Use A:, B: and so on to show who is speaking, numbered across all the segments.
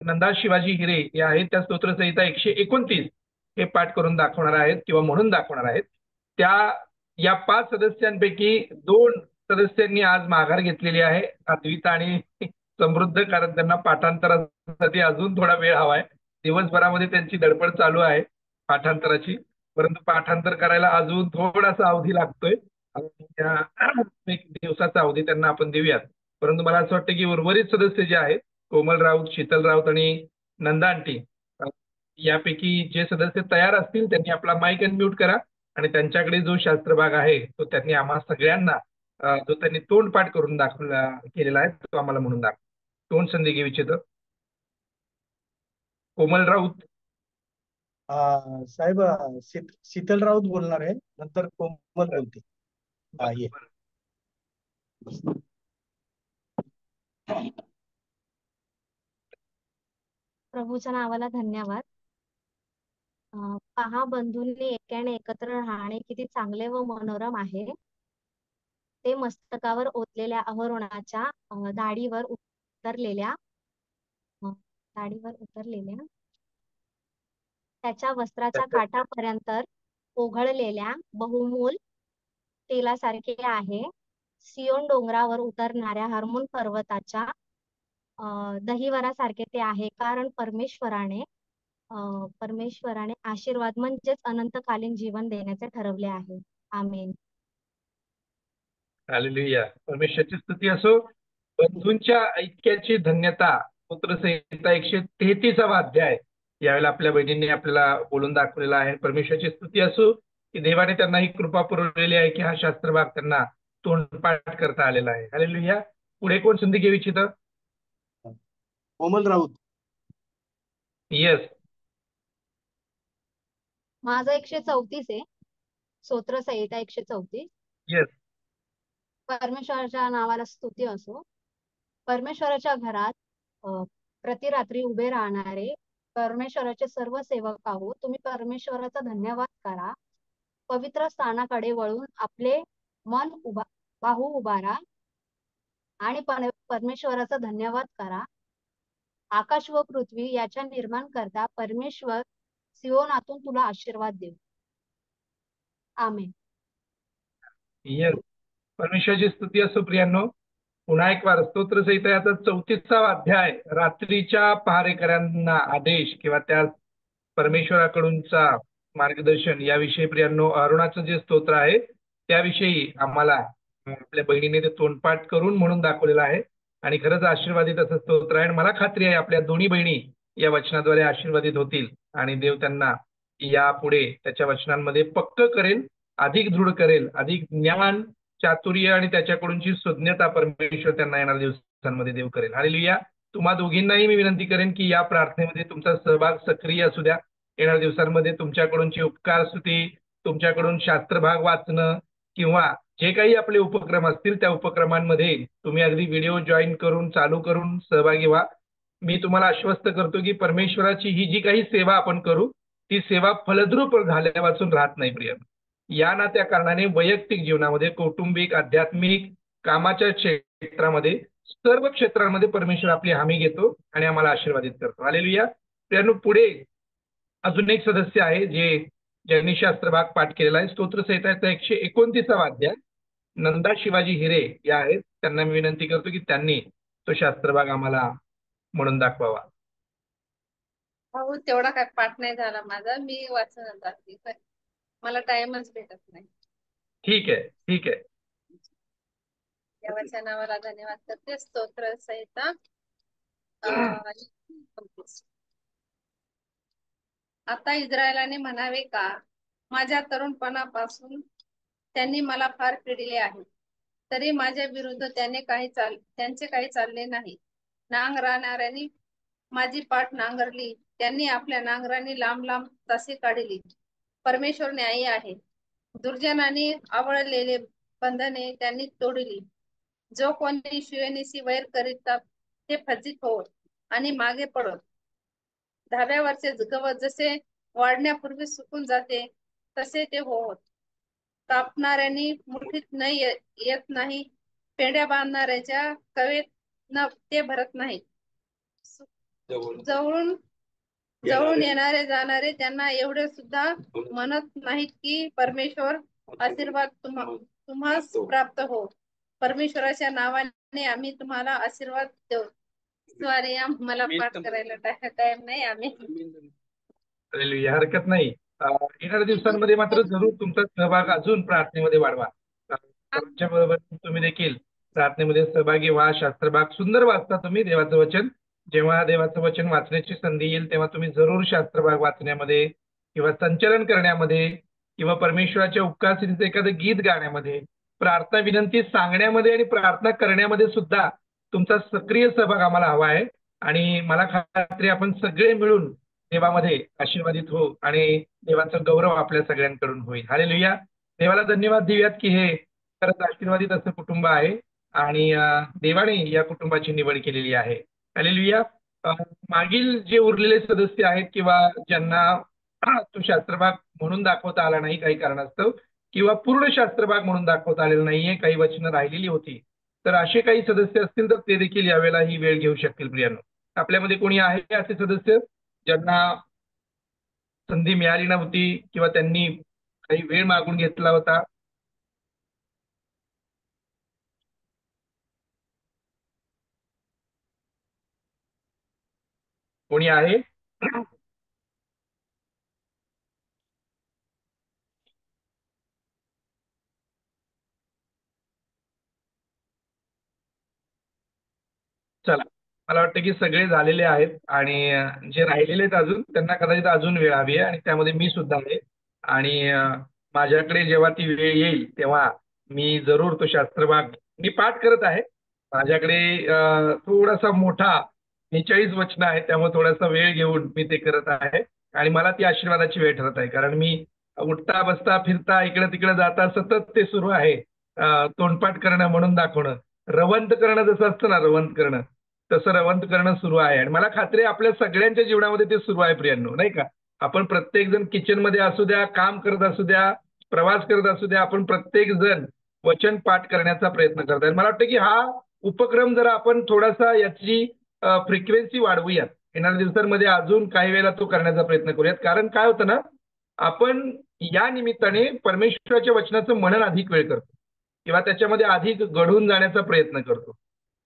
A: नंदा शिवाजी हिरे हे आहेत त्या स्तोत्रसंहिता 129 हे पाठ करून दाखवणार आहेत किंवा म्हणून दाखवणार आहेत. त्या या 5 सदस्यांपैकी 2 सदस्यांनी आज माघार घेतलेली आहे, अद्विता आणि समृद्ध, कारण त्यांना पाठांतरासाठी अजून थोडा वेळ हवाय. दिवसभरामध्ये त्यांची धडपड चालू आहे पाठांतराची, परंतु पाठांतर करायला अजून थोडासा अवधी लागतोय. आणि त्या एक दिवसाचा अवधी त्यांना आपण देऊयात. परंतु मला असं वाटतं की उर्वरित सदस्य जे आहेत, कोमल राऊत, शीतल राऊत आणि नंदा आंटी, यापैकी जे सदस्य तयार असतील त्यांनी आपला माईक अनम्यूट करा आणि त्यांच्याकडे जो शास्त्रभाग आहे तो त्यांनी आम्हा सगळ्यांना जो त्यांनी तोंडपाठ करून दाखवला केलेला आहे तो आम्हाला म्हणून दाखव. तोंड संधी घेऊ इच्छितो. कोमल राऊत.
B: साहेब, शीतल राऊत बोलणार आहे, नंतर कोमल बोलते. ये.
C: प्रभूच्या नावाला धन्यवाद. पहा, बंधूंनी एकाने एकत्र राहणे किती चांगले व मनोरम आहे. ते मस्तकावर ओतलेल्या अहरोणाच्या दाढीवर उतरलेल्या त्याच्या वस्त्राच्या काठापर्यंत ओघळलेल्या बहुमूल तेलासारखे आहे. सियोन डोंगरावर उतरणाऱ्या हर्मोन पर्वताच्या दहिवरासारखे ते आहे, कारण परमेश्वराने आशीर्वाद म्हणजेच अनंतकालीन जीवन देण्याचे ठरवले आहे. आमेन.
A: हालेलुया. परमेश्वराची स्तुती असो. बंधूंच्या ऐक्याची धन्यता, स्तोत्रसंहिता 133वा अध्याय यावेळेला आपल्या बहिणींनी आपल्याला बोलून दाखवलेला आहे. परमेश्वराची स्तुती असो की देवाने त्यांना ही कृपा पुरवलेली आहे की हा शास्त्रभाग त्यांना तोंडपाठ करता आलेला आहे. हालेलुया. पुढे कोण संधी घेऊ इच्छित?
B: कोमल राऊत.
A: येस.
C: माझं 134 आहे, स्तोत्रसंहिता 134.
A: येस.
C: परमेश्वराच्या नावाला स्तुती असो. परमेश्वराच्या घरात प्रतिरात्री उभे राहणारे परमेश्वराचे सर्व सेवक आहोत. तुम्ही परमेश्वराचा धन्यवाद करा. पवित्र स्थानाकडे वळून आपले मन बाहू उभारा आणि परमेश्वराचा धन्यवाद करा. आकाश व पृथ्वी याच्या निर्माण करता परमेश्वर सियोनातून तुला आशीर्वाद देऊ. आमेन.
A: येस. परमेश्वराची स्तुती असो. प्रियांनो, पुन्हा एक वार स्तोत्रसंहिता याचा 34वा अध्याय, रात्रीच्या पहारेकऱ्यांना आदेश किंवा त्या परमेश्वराकडूनचा मार्गदर्शन याविषयी प्रियांनो अरुणाचं जे स्तोत्र आहे त्याविषयी आम्हाला आपल्या बहिणीने ते तोंडपाठ करून म्हणून दाखवलेलं आहे आणि खरंच आशीर्वादित असं स्तोत्र आहे. मला खात्री आहे आपल्या दोन्ही बहिणी या वचनाद्वारे आशीर्वादित होतील आणि देव त्यांना यापुढे त्याच्या वचनांमध्ये पक्क करेल, अधिक दृढ करेल, अधिक ज्ञान, चातुर्य आणि त्याच्याकडूनची सुज्ञता परमेश्वर त्यांना येणाऱ्या दिवसांमध्ये देव करेल. हालेलुया. तुम्हा दोघींनाही मी विनंती करेन की या प्रार्थनेमध्ये तुमचा सहभाग सक्रिय असू द्या. येणाऱ्या दिवसांमध्ये तुमच्याकडूनची उपकार स्तुती, तुमच्याकडून शास्त्रभाग वाचणं किंवा जे काही आपले उपक्रम असतील त्या उपक्रमांमध्ये तुम्ही अगदी व्हिडिओ जॉईन करून चालू करून सहभागी व्हा. मी तुम्हाला आश्वस्त करतो की परमेश्वराची ही जी काही सेवा आपण करू ती सेवा फलद्रूप झाल्या वाचून राहत नाही. प्रिय, या ना त्या कारणाने वैयक्तिक जीवनामध्ये, कौटुंबिक, आध्यात्मिक, कामाच्या क्षेत्रामध्ये, सर्व क्षेत्रांमध्ये परमेश्वर आपली हमी घेतो आणि आम्हाला आशीर्वादित करतो. हालेलुया. प्रियांनो, पुढे अजून एक सदस्य आहे ज्यांनी शास्त्रभाग पाठ केलेला आहे. स्तोत्रसंहिताचा 129वा अध्याय, नंदा शिवाजी हिरे या आहेत. त्यांना मी विनंती करतो की त्यांनी तो शास्त्रभाग आम्हाला म्हणून दाखवावा.
D: हो, तेवढा काय पाठ नाही झाला माझा, मी वाचन जाते, मला टाइमच भेटत नाही.
A: ठीक आहे, ठीक आहे.
D: देवाच्या नावाला धन्यवाद करते. स्तोत्रसंहिता आता इस्रायलाने म्हणावे का, माझ्या तरुणपणापासून त्यांनी मला फार पिडिले आहे, तरी माझ्या विरुद्ध त्यांचे काही चालले नाही. नांगरणाऱ्यांनी माझी पाठ नांगरली, त्यांनी आपल्या नांगरांनी लांब लांब तासे काढली. परमेश्वर न्यायी आहे. दुर्जनांनी आवळलेले बंधने त्यांनी तोडली. जो कोणी शिवेनिशी वैर करीतात ते फजित होत आणि मागे पडत. धाब्यावरचे गवत जसे वाढण्यापूर्वी सुकून जाते तसे ते होत. कापणाऱ्यांनी मुठीत न येत नाही, पेंड्या बांधणाऱ्याच्या कवेत न ते भरत नाही. जवळून जवळून येणारे जाणारे त्यांना एवढे सुद्धा म्हणत नाहीत की परमेश्वर आशीर्वाद तुम्हास प्राप्त हो. परमेश्वराच्या नावाने आम्ही तुम्हाला आशीर्वाद देऊ. सॉरी, मला पाठ करायला टाइम नाही. आम्ही
A: हालेलुया, हरकत नाही. येणाऱ्या दिवसांमध्ये मात्र जरूर तुमचा सहभाग अजून प्रार्थनेमध्ये वाढवा. सर्वांच्या बरोबर तुम्ही देखील प्रार्थनेमध्ये सहभागी व्हा. शास्त्रभाग सुंदर वाचता तुम्ही देवाचं वचन. जेव्हा देवाचं वचन वाचण्याची संधी येईल तेव्हा तुम्ही जरूर शास्त्रभाग वाचण्यामध्ये किंवा संचलन करण्यामध्ये किंवा परमेश्वराच्या उपकाराचं एखादं गीत गाण्यामध्ये, प्रार्थना विनंती सांगण्यामध्ये आणि प्रार्थना करण्यामध्ये सुद्धा तुमचा सक्रिय सहभाग आम्हाला हवा आहे. आणि मला खात्री आपण सगळे मिळून देवामध्ये आशीर्वादित हो आणि देवाचा गौरव आपल्या सगळ्यांकडून होईल. हालेलुया. देवाला धन्यवाद देऊयात की हे खरंच आशीर्वादित असं कुटुंब आहे आणि देवाने या कुटुंबाची निवड केलेली आहे. हालेलुया. मागील जे उरलेले सदस्य आहेत किंवा ज्यांना तो शास्त्रभाग म्हणून दाखवता आला नाही काही कारणास्तव किंवा पूर्ण शास्त्रभाग म्हणून दाखवता आलेला नाहीये, काही वचनं राहिलेली होती, तर असे काही सदस्य असतील तर ते देखील यावेळेला ही वेळ घेऊ शकतील. प्रियांनो, आपल्यामध्ये कोणी आहे असे सदस्य ज्यांना संधी मिळाली नव्हती किंवा त्यांनी काही वेळ मागून घेतला होता? कोणी आहे? चला, मला वाटतं की सगळे झालेले आहेत आणि जे राहिलेले आहेत अजून त्यांना कदाचित अजून वेळ हवी आहे आणि त्यामध्ये मी सुद्धा आहे. आणि माझ्याकडे जेव्हा ती वेळ येईल तेव्हा मी जरूर तो शास्त्रभाग मी पाठ करत आहे. माझ्याकडे थोडासा मोठा 43 वचनं आहे, त्यामुळे थोडासा वेळ घेऊन मी ते करत आहे आणि मला ती आशीर्वादाची वेळ ठरत आहे, कारण मी उठता बसता फिरता इकडे तिकडे जाता सतत ते सुरू आहे. तोंडपाठ करणं, म्हणून दाखवणं, रवंत करणं, जसं असतं ना रवंत करणं, तसं रवंत करणं सुरू आहे. आणि मला खात्री आहे आपल्या सगळ्यांच्या जीवनामध्ये ते सुरू आहे प्रियांनो, नाही का? आपण प्रत्येक जण किचनमध्ये असू द्या, काम करत असू द्या, प्रवास करत असू द्या, आपण प्रत्येक जण वचन पाठ करण्याचा प्रयत्न करत आहे. मला वाटतं की हा उपक्रम जरा आपण थोडासा याची फ्रिक्वेन्सी वाढवूयात. येणाऱ्या दिवसांमध्ये अजून काही वेळेला तो करण्याचा प्रयत्न करूयात. कारण काय होतं ना, आपण या निमित्ताने परमेश्वराच्या वचनाचं मनन अधिक वेळ करतो किंवा त्याच्यामध्ये अधिक घडून जाण्याचा प्रयत्न करतो.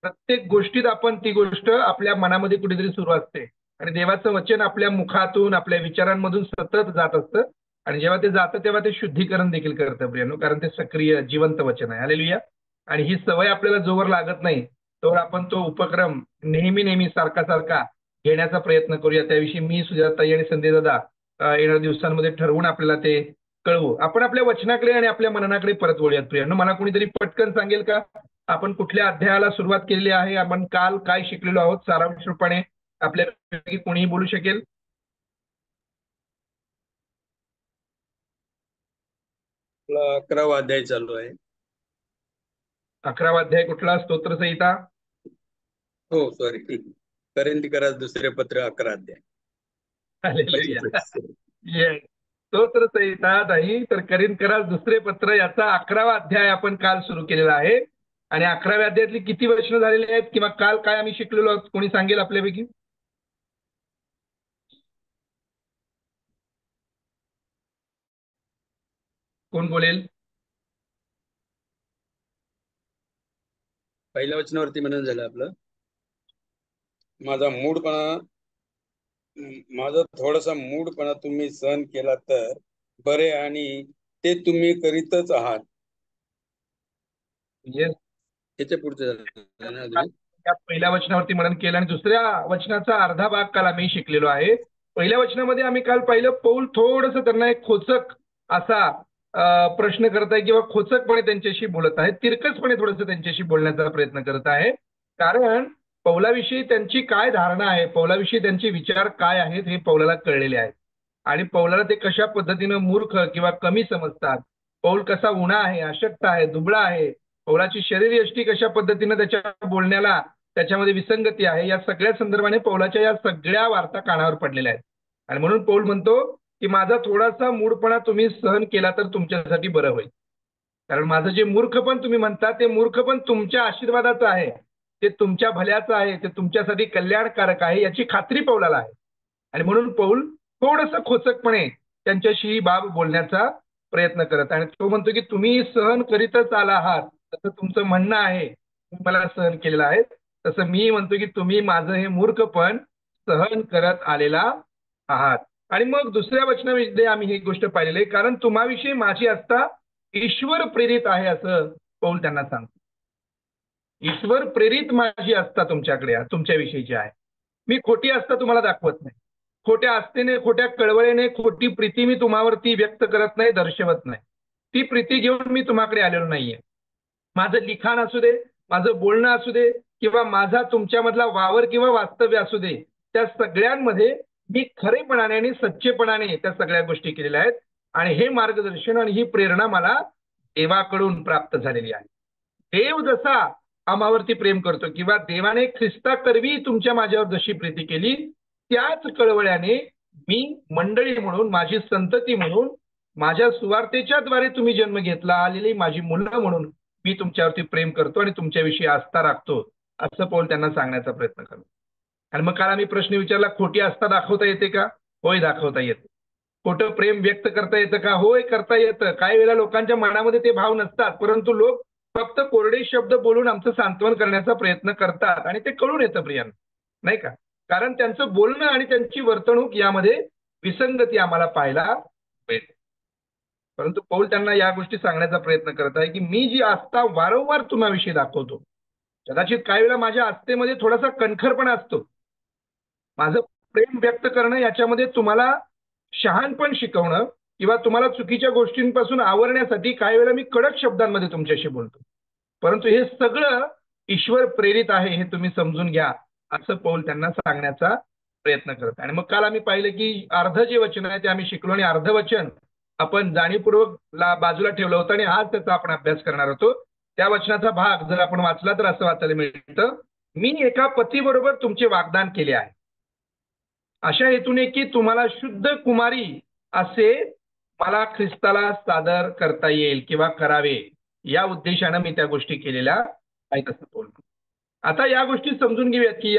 A: प्रत्येक गोष्टीत आपण ती गोष्ट आपल्या मनामध्ये कुठेतरी सुरू असते आणि देवाचं वचन आपल्या मुखातून आपल्या विचारांमधून सतत जात असतं आणि जेव्हा ते जातं तेव्हा ते शुद्धीकरण देखील करतं प्रियांनो, कारण ते सक्रिय जिवंत वचन आहे. हालेलुया. आणि ही सवय आपल्याला जोवर लागत नाही तोवर आपण तो उपक्रम नेहमी सारखा सारखा घेण्याचा प्रयत्न करूया. त्याविषयी मी सुजाताई आणि संजय दादा येणाऱ्या दिवसांमध्ये ठरवून आपल्याला ते कळवू. आपण आपल्या वचनाकडे आणि आपल्या मननाकडे परत वळूयात प्रियांनो. मला कोणीतरी पटकन सांगेल का आपण कुठल्या अध्यायाला सुरुवात केलेली आहे, आपण काल काय शिकलेलो आहोत? सारांश रूपाने आपल्यापैकी कोणीही बोलू शकेल?
E: आपला 11वा अध्याय चालू आहे.
A: 11वा अध्याय कुठला? स्तोत्र संहिता?
E: हो सॉरी, करिंथीकरास दुसरे पत्र 11 अध्याय.
A: स्तोत्र संहिता नाही तर करिंथीकरास दुसरे पत्र याचा 11वा अध्याय आपण काल सुरू केलेला आहे. आणि 11व्या अध्यायातली किती वचनं झालेली आहेत किंवा काल काय आम्ही शिकलेलो आहोत? कोणी सांगेल आपल्यापैकी? कोण बोलेल?
E: पहिल्या वचनावरती म्हणून झालं आपलं, माझा थोडासा मूडपणा तुम्ही सहन केला तर बरे, आणि ते तुम्ही करीतच आहात. त्याच्या पुढचं
A: या पहिल्या वचनावरती मनन केलं आणि दुसऱ्या वचनाचा अर्धा भाग काल आम्ही शिकलेलो आहे. पहिल्या वचनामध्ये आम्ही काल पाहिलं पौल थोडंसं त्यांना एक खोचक असा प्रश्न करत आहे किंवा खोचकपणे त्यांच्याशी बोलत आहे, तिरकसपणे थोडंसं त्यांच्याशी बोलण्याचा प्रयत्न करत आहे. कारण पौलाविषयी त्यांची काय धारणा आहे, पौलाविषयी त्यांचे विचार काय आहेत हे पौलाला कळलेले आहेत आणि पौलाला ते कशा पद्धतीनं मूर्ख किंवा कमी समजतात. पौल कसा उणा आहे, अशक्त आहे, दुबळा आहे, पौलाची शरीरयष्टी कशा पद्धतीनं त्याच्या बोलण्याला त्याच्यामध्ये विसंगती आहे, या सगळ्या संदर्भाने पौलाच्या या सगळ्या वार्ता कानावर पडलेल्या आहेत. आणि म्हणून पौल म्हणतो की माझा थोडासा मूढपणा तुम्ही सहन केला तर तुमच्यासाठी बरं होईल. कारण माझं जे मूर्खपण तुम्ही म्हणता ते मूर्खपण तुमच्या आशीर्वादाचं आहे. ते तुमच्या भल्याचं आहे, ते तुमच्यासाठी कल्याणकारक आहे याची खात्री पौलाला आहे. आणि म्हणून पौल थोडंसं खोचकपणे त्यांच्याशी ही बाब बोलण्याचा प्रयत्न करत आणि तो म्हणतो की तुम्ही सहन करीतच आला आहात, तसं तुमचं म्हणणं आहे, तुम्ही मला सहन केलेलं आहे, तसं मी म्हणतो की तुम्ही माझं हे मूर्खपण सहन करत आलेला आहात. आणि मग दुसऱ्या वचनामध्ये आम्ही ही गोष्ट पाहिलेली आहे, कारण तुम्हाविषयी माझी आस्था ईश्वर प्रेरित आहे असं पौल त्यांना सांगतो. ईश्वर प्रेरित माझी आस्था तुमच्याकडे तुमच्याविषयीची आहे. मी खोटी आस्था तुम्हाला दाखवत नाही, खोट्या आस्थेने, खोट्या कळवळेने खोटी प्रीती मी तुम्हावरती व्यक्त करत नाही, दर्शवत नाही. ती प्रीती घेऊन मी तुम्हाकडे आलेलो नाहीये. माझं लिखाण असू दे, माझं बोलणं असू दे, किंवा माझा तुमच्यामधला वावर किंवा वास्तव्य असू दे, त्या सगळ्यांमध्ये मी खरेपणाने आणि सच्चेपणाने त्या सगळ्या गोष्टी केलेल्या आहेत. आणि हे मार्गदर्शन आणि ही प्रेरणा मला देवाकडून प्राप्त झालेली आहे. देव जसा आम्हावरती प्रेम करतो किंवा देवाने ख्रिस्ता करवी तुमच्या माझ्यावर जशी प्रीती केली, त्याच कळवळ्याने मी मंडळी म्हणून, माझी संतती म्हणून, माझ्या सुवार्तेच्या द्वारे तुम्ही जन्म घेतला आलेली माझी मुलं म्हणून मी तुमच्यावरती प्रेम करतो आणि तुमच्याविषयी आस्था राखतो, असं पौल त्यांना सांगण्याचा प्रयत्न करतो. आणि मग काल आम्ही प्रश्न विचारला, खोटी आस्था दाखवता येते का? होय, दाखवता येते. खोटं प्रेम व्यक्त करता येतं का? होय, करता येतं. काही वेळेला लोकांच्या मनामध्ये ते भाव नसतात, परंतु लोक फक्त कोरडे शब्द बोलून आमचं सांत्वन करण्याचा प्रयत्न करतात आणि ते कळून येतं प्रियांनो, नाही का? कारण त्यांचं बोलणं आणि त्यांची वर्तणूक यामध्ये विसंगती आम्हाला पाहायला मिळते. परंतु पौल त्यांना या गोष्टी सांगण्याचा प्रयत्न करत आहे की मी जी आस्था वारंवार तुम्हाविषयी दाखवतो, कदाचित काही वेळा माझ्या आस्थेमध्ये थोडासा कणखरपणा असतो, माझं प्रेम व्यक्त करणं याच्यामध्ये तुम्हाला शहाणपण शिकवणं किंवा तुम्हाला चुकीच्या गोष्टींपासून आवरण्यासाठी काही वेळा मी कडक शब्दांमध्ये तुमच्याशी बोलतो, परंतु हे सगळं ईश्वर प्रेरित आहे हे तुम्ही समजून घ्या, असं पौल त्यांना सांगण्याचा प्रयत्न करत. आणि मग काल आम्ही पाहिलं की अर्ध जे वचन आहे ते आम्ही शिकलो आणि अर्ध वचन आपण जाणीवपूर्वक बाजूला ठेवलं होतं आणि आज त्याचा आपण अभ्यास करणार होतो. त्या वचनाचा भाग जर आपण वाचला तर असं वाचायला मिळतं, मी एका पतीबरोबर तुमचे वाग्दान केले आहे, अशा हेतूने की तुम्हाला शुद्ध कुमारी असे मला ख्रिस्ताला सादर करता येईल किंवा करावे, या उद्देशानं मी त्या गोष्टी केलेल्या आहेत असं बोलतो. आता या गोष्टी समजून घेऊयात की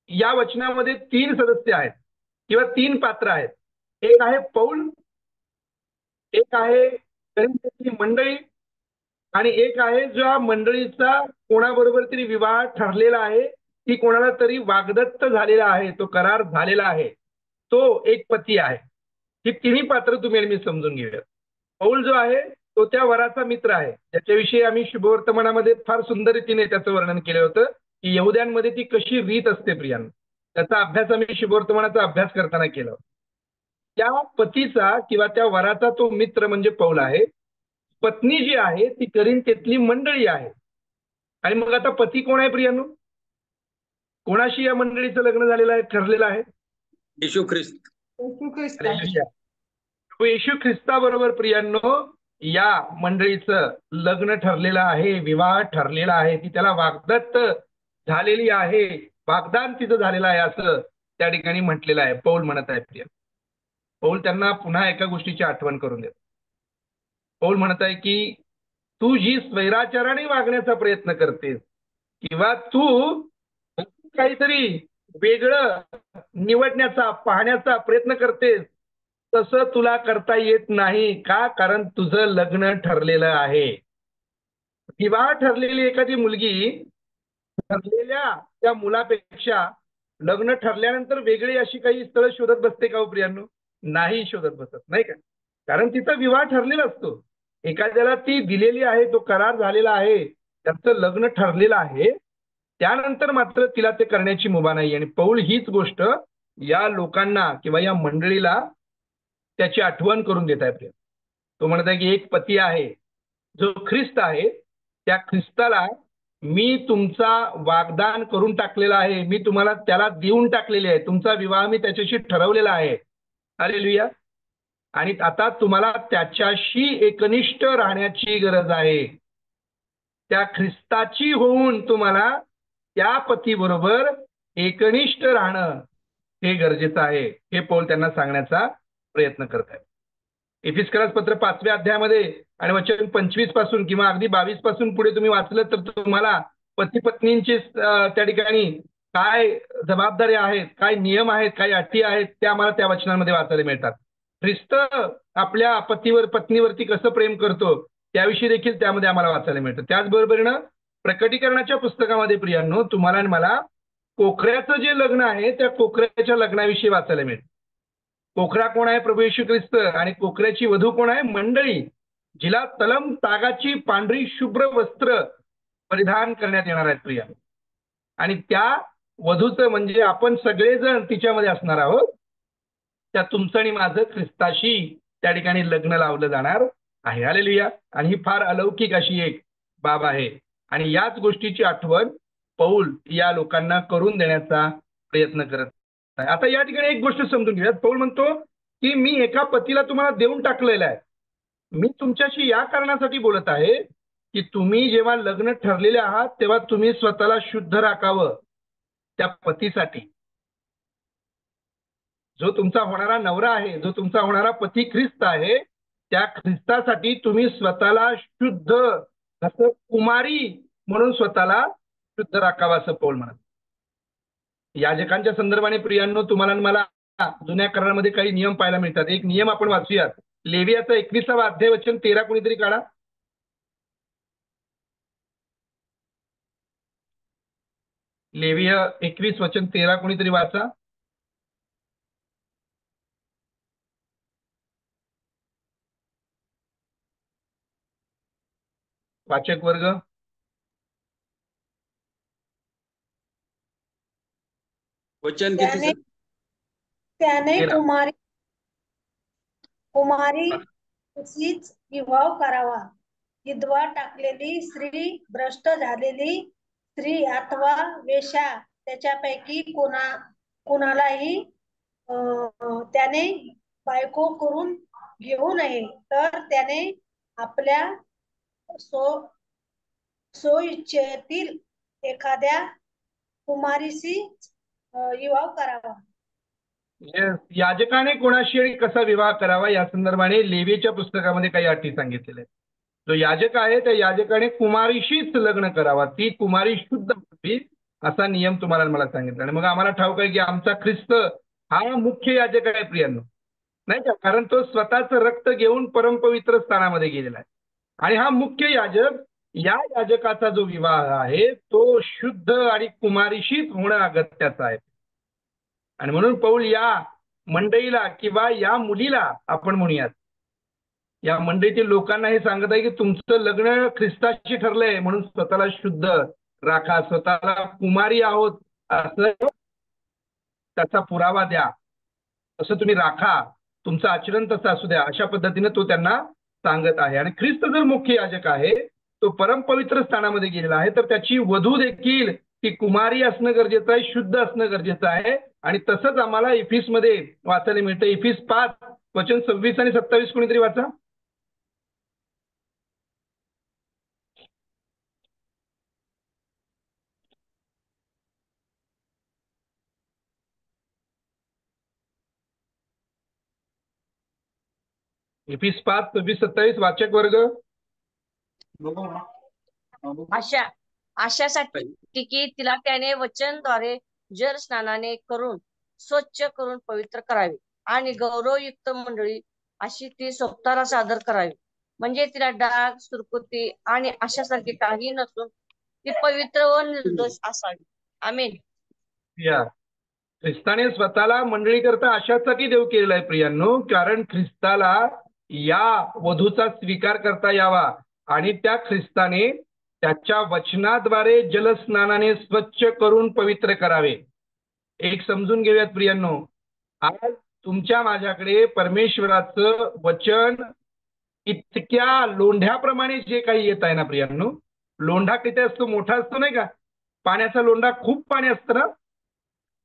A: या वचनामध्ये 3 सदस्य आहेत किंवा 3 पात्र आहेत. एक आहे पौल, एक आहे करिंथची मंडळी आणि एक आहे ज्या मंडळीचा कोणाबरोबर तरी विवाह ठरलेला आहे, की कोणाला तरी वाग्दत्त झालेला आहे, तो करार झालेला आहे, तो एक पती आहे. ही तिन्ही पात्र तुम्ही मी समजून घेऊया. पौल जो आहे तो त्या वराचा मित्र आहे, ज्याच्याविषयी आम्ही शुभवर्तमानामध्ये फार सुंदर रीतीने त्याचं वर्णन केलं होतं की यहुद्यांमध्ये ती कशी रीत असते प्रियांनो, त्याचा अभ्यास आम्ही शुभवर्तमानाचा अभ्यास करताना केला. त्या पतीचा किंवा त्या वराचा तो मित्र म्हणजे पौल आहे. पत्नी जी आहे ती करिंथेतली मंडळी आहे. आणि मग आता पती कोण आहे प्रियांनो? कोणाशी या मंडळीचं लग्न झालेलं आहे, ठरलेलं आहे?
E: येशू ख्रिस्त.
A: येशू ख्रिस्ताबरोबर प्रियांनो या मंडळीचं लग्न ठरलेलं आहे, विवाह ठरलेला आहे, ती त्याला वाग्दत्त झालेली आहे, वाग्दान तिचं झालेलं आहे असं त्या ठिकाणी म्हटलेलं आहे. पौल म्हणत आहे प्रिय. पौल त्यांना पुन्हा एका गोष्टीची आठवण करून देतो. पौल म्हणत आहे की तू जी स्वैराचाराने वागण्याचा प्रयत्न करतेस किंवा तू काहीतरी वेगळं निवडण्याचा, पाहण्याचा प्रयत्न करतेस, तसं तुला करता येत नाही. का? कारण तुझं लग्न ठरलेलं आहे. विवाह ठरलेली एखादी मुलगी ठरलेल्या त्या मुलापेक्षा लग्न ठरल्यानंतर वेगळी अशी काही स्थळं शोधत बसते का हो प्रियांनो? नाही शोधत बसत, नाही का? कारण तिचा विवाह ठरलेला असतो. एखाद्याला ती दिलेली आहे, तो करार झालेला आहे, त्याचं लग्न ठरलेलं आहे, त्यानंतर मात्र तिला ते करण्याची मुभा नाही. आणि पौल हीच गोष्ट या लोकांना किंवा या मंडळीला त्याची आठवण करून देत आहे. तो म्हणत आहे की एक पती आहे जो ख्रिस्त आहे, त्या ख्रिस्ताला मी तुमचा वाग्दान करून टाकलेला आहे, मी तुम्हाला त्याला देऊन टाकलेले आहे, तुमचा विवाह मी त्याच्याशी ठरवलेला आहे. हालेलुया. आणि आता तुम्हाला त्याच्याशी एकनिष्ठ राहण्याची गरज आहे. त्या ख्रिस्ताची होऊन तुम्हाला त्या पतीबरोबर एकनिष्ठ राहणं हे गरजेचं आहे, हे पौल त्यांना सांगण्याचा प्रयत्न करत आहे. एफिसकरास पत्र 5व्या अध्यायामध्ये आणि वचन 25 पासून किंवा अगदी 22 पासून पुढे तुम्ही वाचलं तर तुम्हाला पती पत्नींची त्या ठिकाणी काय जबाबदारी आहेत, काय नियम आहेत, काय अटी आहेत, त्या आम्हाला त्या वचनांमध्ये वाचायला मिळतात. ख्रिस्त आपल्या पत्नीवरती कसं प्रेम करतो त्याविषयी देखील त्यामध्ये आम्हाला वाचायला मिळतं. त्याचबरोबरीनं प्रकटीकरणाच्या पुस्तकामध्ये प्रियांनो तुम्हाला आणि मला कोकऱ्याचं जे लग्न आहे त्या कोकऱ्याच्या लग्नाविषयी वाचायला मिळतं. कोकरा कोण आहे? प्रभू येशू ख्रिस्त. आणि कोकऱ्याची वधू कोण आहे? मंडळी, जिला तलम तागाची पांढरी शुभ्र वस्त्र परिधान करण्यात येणार आहेत प्रिया. आणि त्या वधूचं म्हणजे आपण सगळेजण तिच्यामध्ये असणार आहोत. त्या तुमचं आणि माझं ख्रिस्ताशी त्या ठिकाणी लग्न लावलं जाणार आहे. हालेलुया. आणि ही फार अलौकिक अशी एक बाब आहे. आणि याच गोष्टीची आठवण पौल या लोकांना करून देण्याचा प्रयत्न करत आहे. आता या ठिकाणी एक गोष्ट समजून घेऊयात. पौल म्हणतो की मी एका पतीला तुम्हाला देऊन टाकलेला आहे. मी तुमच्याशी या कारणासाठी बोलत आहे की तुम्ही जेव्हा लग्न ठरलेले आहात तेव्हा तुम्ही स्वतःला शुद्ध राखावं त्या पतीसाठी. जो तुमचा होणारा नवरा आहे, जो तुमचा होणारा पती ख्रिस्त आहे, त्या ख्रिस्तासाठी तुम्ही स्वतःला शुद्ध असं कुमारी म्हणून स्वतःला शुद्ध राखावं असं पौल म्हणत. याजकांच्या संदर्भाने प्रियांनो तुम्हाला मला जुन्या करारामध्ये काही नियम पाहायला मिळतात. एक नियम आपण वाचूयात. लेवियाचा 21वा अध्याय वचन 13 कोणीतरी काढा. लेविय 21 वचन 13 कोणीतरी वाचा. वाचक वर्ग.
E: वचन किती सर?
F: त्याने
A: 13.
F: कुमारी तशीच विवाह करावा. विधवा टाकलेली स्त्री, भ्रष्ट झालेली स्त्री अथवा वेश्या त्याच्यापैकी कोणालाही त्याने बायको करून घेऊ नये. तर त्याने आपल्या सोइच्छेतील एखाद्या कुमारीशी विवाह करावा.
A: याजकाने कोणाशी आणि कसा विवाह करावा या संदर्भाने लेवीच्या पुस्तकामध्ये काही अटी सांगितलेल्या आहेत. जो याजक आहे त्या याजकाने कुमारीशीच लग्न करावा, ती कुमारी शुद्ध होती असा नियम तुम्हाला मला सांगितला. आणि मग आम्हाला ठाऊक आहे की आमचा ख्रिस्त हा मुख्य याजक आहे प्रियांनो, नाही का? कारण तो स्वतःचं रक्त घेऊन परमपवित्र स्थानामध्ये गेलेला आहे. आणि हा मुख्य याजक, या याजकाचा जो विवाह आहे तो शुद्ध आणि कुमारीशीच होणं अगत्याचं आहे. आणि म्हणून पौल या मंडळीला किंवा या मुलीला आपण म्हणूयात, या मंडळीतील लोकांना हे सांगत आहे की तुमचं लग्न ख्रिस्ताशी ठरलंय म्हणून स्वतःला शुद्ध राखा, स्वतःला कुमारी आहोत असं त्याचा पुरावा द्या, असं तुम्ही राखा, तुमचं आचरण तसं असू द्या, अशा पद्धतीने तो त्यांना सांगत आहे. आणि ख्रिस्त जर मुख्य याजक आहे, तो परमपवित्र स्थानामध्ये गेलेला आहे, तर त्याची वधू देखील ती कुमारी असणं गरजेचं आहे, शुद्ध असणं गरजेचं आहे. आणि तसंच आम्हाला इफिसमध्ये वाचायला मिळतं. इफिस 5 वचन 26 आणि 27 कोणीतरी वाचा. इफिस 5 26 27 वाचक वर्ग.
G: अशासाठी की तिला त्याने वचनद्वारे जल स्नानाने करून स्वच्छ करून पवित्र करावे आणि गौरवयुक्त मंडळी अशी ती स्वतःला सादर करावी. म्हणजे तिला डाग, सुरकुती आणि अशासारखे काही नसून ती पवित्र व निर्दोष असावी. आमेन.
A: या ख्रिस्ताने स्वतःला मंडळी करता अशासाठी देव केलेला आहे प्रियांनो, कारण ख्रिस्ताला या वधूचा स्वीकार करता यावा आणि त्या ख्रिस्ताने त्याच्या वचनाद्वारे जलस्नानाने स्वच्छ करून पवित्र करावे. एक समजून घेऊयात प्रियांनो, आज तुमच्या माझ्याकडे परमेश्वराचं वचन इतक्या लोंढ्याप्रमाणे जे काही येत आहे ना प्रियांनो, लोंढा किती असतो? मोठा असतो नाही का? पाण्याचा लोंढा, खूप पाणी असतं ना,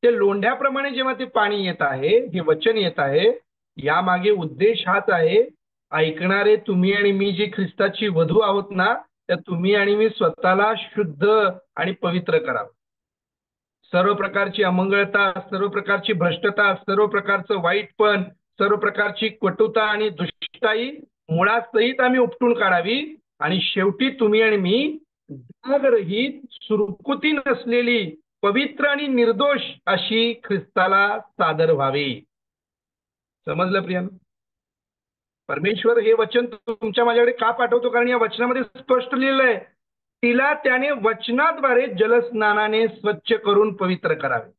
A: ते लोंढ्याप्रमाणे जेव्हा ते पाणी येत आहे, हे वचन येत आहे, यामागे उद्देश हाच आहे, ऐकणारे तुम्ही आणि मी जी ख्रिस्ताची वधू आहोत ना, त्या तुम्ही आणि मी स्वतःला शुद्ध आणि पवित्र करावं. सर्व प्रकारची अमंगळता, सर्व प्रकारची भ्रष्टता, सर्व प्रकारचं वाईटपण, सर्व प्रकारची कटुता आणि दुष्टाई मुळासहित आम्ही उपटून काढावी. आणि शेवटी तुम्ही आणि मी डागरहित, सुरकुती नसलेली, पवित्र आणि निर्दोष अशी ख्रिस्ताला सादर व्हावी. समजलं प्रिया? परमेश्वर हे वचन तुमच्या माझ्याकडे का पाठवतो? कारण या वचनामध्ये स्पष्ट लिहिलं आहे, तिला त्याने वचनाद्वारे जलस्नानाने स्वच्छ करून पवित्र करावे.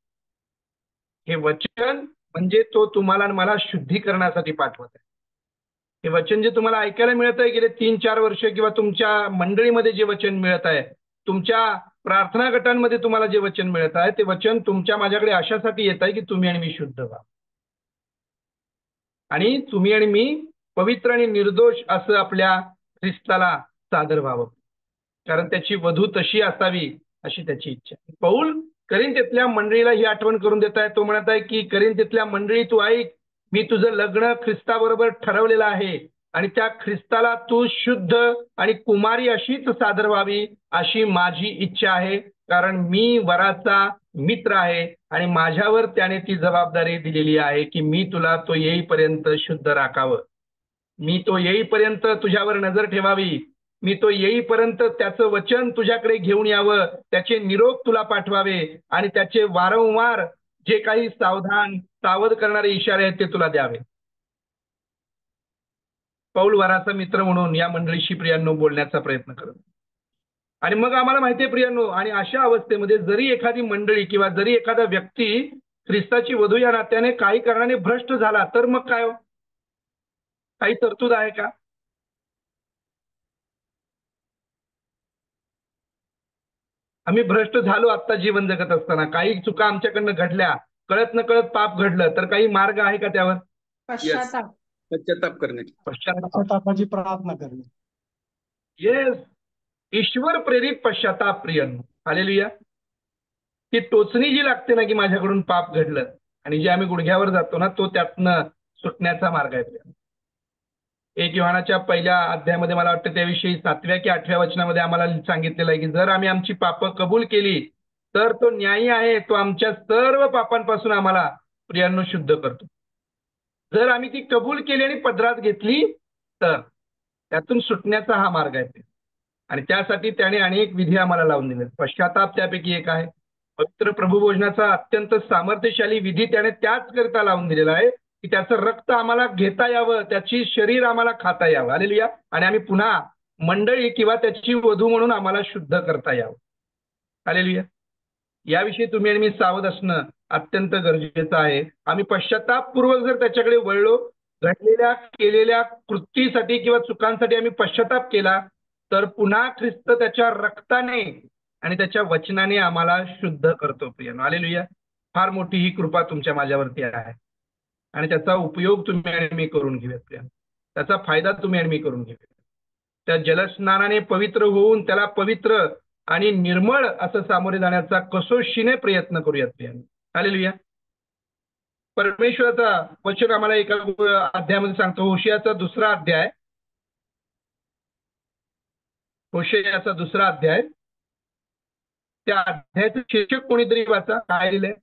A: हे वचन म्हणजे तो तुम्हाला आणि मला शुद्धीकरणासाठी पाठवत आहे. हे वचन जे तुम्हाला ऐकायला मिळत आहे गेले 3-4 वर्ष, किंवा तुमच्या मंडळीमध्ये जे वचन मिळत आहे, तुमच्या प्रार्थना गटांमध्ये तुम्हाला जे वचन मिळत आहे, ते वचन तुमच्या माझ्याकडे अशासाठी येत आहे की तुम्ही आणि मी शुद्ध व्हा, आणि तुम्ही आणि मी पवित्र आणि निर्दोष असं आपल्या ख्रिस्ताला सादर व्हावं, कारण त्याची वधू तशी असावी अशी त्याची इच्छा. पौल करिंथेतल्या मंडळीला ही आठवण करून देत आहे. तो म्हणत आहे की करिंथेतल्या मंडळी, तू ऐक, मी तुझं लग्न ख्रिस्ताबरोबर ठरवलेलं आहे, आणि त्या ख्रिस्ताला तू शुद्ध आणि कुमारी अशीच सादर व्हावी अशी माझी इच्छा आहे, कारण मी वराचा मित्र आहे आणि माझ्यावर त्याने ती जबाबदारी दिलेली आहे की मी तुला तो येईपर्यंत शुद्ध राखावं, मी तो येईपर्यंत तुझ्यावर नजर ठेवावी, मी तो येईपर्यंत त्याचं वचन तुझ्याकडे घेऊन यावं, त्याचे निरोप तुला पाठवावे, आणि त्याचे वारंवार जे काही सावध करणारे इशारे आहेत ते तुला द्यावे. पौल वराचा मित्र म्हणून या मंडळीशी प्रियांनो बोलण्याचा प्रयत्न करत. आणि मग आम्हाला माहिती आहे प्रियांनो, आणि अशा अवस्थेमध्ये जरी एखादी मंडळी किंवा जरी एखादा व्यक्ती ख्रिस्ताची वधू या नात्याने काही कारणाने भ्रष्ट झाला, तर मग काय हो? काही तरतूद आहे का? आम्ही भ्रष्ट झालो आता जीवन जगत असताना, काही चुका आमच्याकडनं घडल्या, कळत न कळत पाप घडलं, तर काही मार्ग आहे का त्यावर?
E: पश्चाताप करणे,
B: पश्चातापाची प्रार्थना करणे.
A: येस, ईश्वर प्रेरित पश्चाताप प्रियांनो. हालेलुया. ती टोचणी जी लागते ना की माझ्याकडून पाप घडलं, आणि जे आम्ही गुडघ्यावर जातो ना, तो त्यातनं सुटण्याचा मार्ग आहे. 1 योहानाच्या पहिल्या अध्यायामध्ये मला वाटतं त्याविषयी 7व्या की 8व्या वचनामध्ये आम्हाला सांगितलेलं आहे की जर आम्ही आमची पापं कबूल केली तर तो न्यायी आहे, तो आमच्या सर्व पापांपासून आम्हाला प्रियांनो शुद्ध करतो. जर आम्ही ती कबूल केली आणि पदरात घेतली तर त्यातून सुटण्याचा हा मार्ग आहे. आणि त्यासाठी त्याने अनेक विधी आम्हाला लावून दिले. पश्चाताप त्यापैकी एक आहे. पवित्र प्रभुभोजनाचा अत्यंत सामर्थ्यशाली विधी त्याने त्याच करता लावून दिलेला आहे की त्याचं रक्त आम्हाला घेता यावं, त्याची शरीर आम्हाला खाता यावं. हालेलुया. आणि आम्ही पुन्हा मंडळी किंवा त्याची वधू म्हणून आम्हाला शुद्ध करता यावं. हालेलुया. याविषयी तुम्ही आणि मी सावध असणं अत्यंत गरजेचं आहे. आम्ही पश्चातापपूर्वक जर त्याच्याकडे वळलो, घडलेल्या केलेल्या कृतीसाठी किंवा चुकांसाठी आम्ही पश्चाताप केला, तर पुन्हा ख्रिस्त त्याच्या रक्ताने आणि त्याच्या वचनाने आम्हाला शुद्ध करतो. प्रिय हालेलुया. फार मोठी ही कृपा तुमच्या माझ्यावरती आहे, आणि त्याचा उपयोग तुम्ही आणि मी करून घेऊयात. प्रिय, त्याचा फायदा तुम्ही आणि मी करून घेऊयात. त्या जलस्नानाने पवित्र होऊन त्याला पवित्र आणि निर्मळ असं सामोरे जाण्याचा कसोशीने प्रयत्न करूयात. प्रिय हालेलुया. परमेश्वराचा वचन आम्हाला एका अध्यायामध्ये सांगतो. होशेयाचा 2रा अध्याय, होशेयाचा 2रा अध्याय, त्या अध्यायाचं शीर्षक कोणीतरी वाचा. काय लिहिलंय?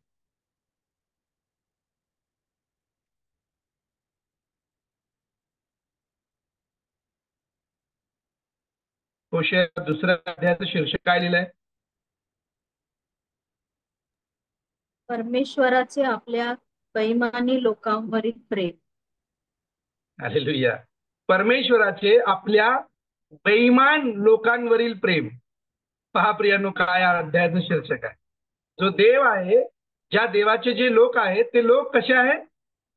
A: होशेया 2ऱ्या अध्यायाचं शीर्षक काय लिहिलंय?
H: परमेश्वराचे आपल्या बेईमानी लोकांवरील प्रेम.
A: हालेलुया. परमेश्वराचे आपल्या बेईमान लोकांवरील प्रेम. पहा प्रियांनो, काय अध्यायाचं शीर्षक आहे. जो देव आहे, ज्या देवाचे जे लोक आहेत ते लोक कसे आहेत?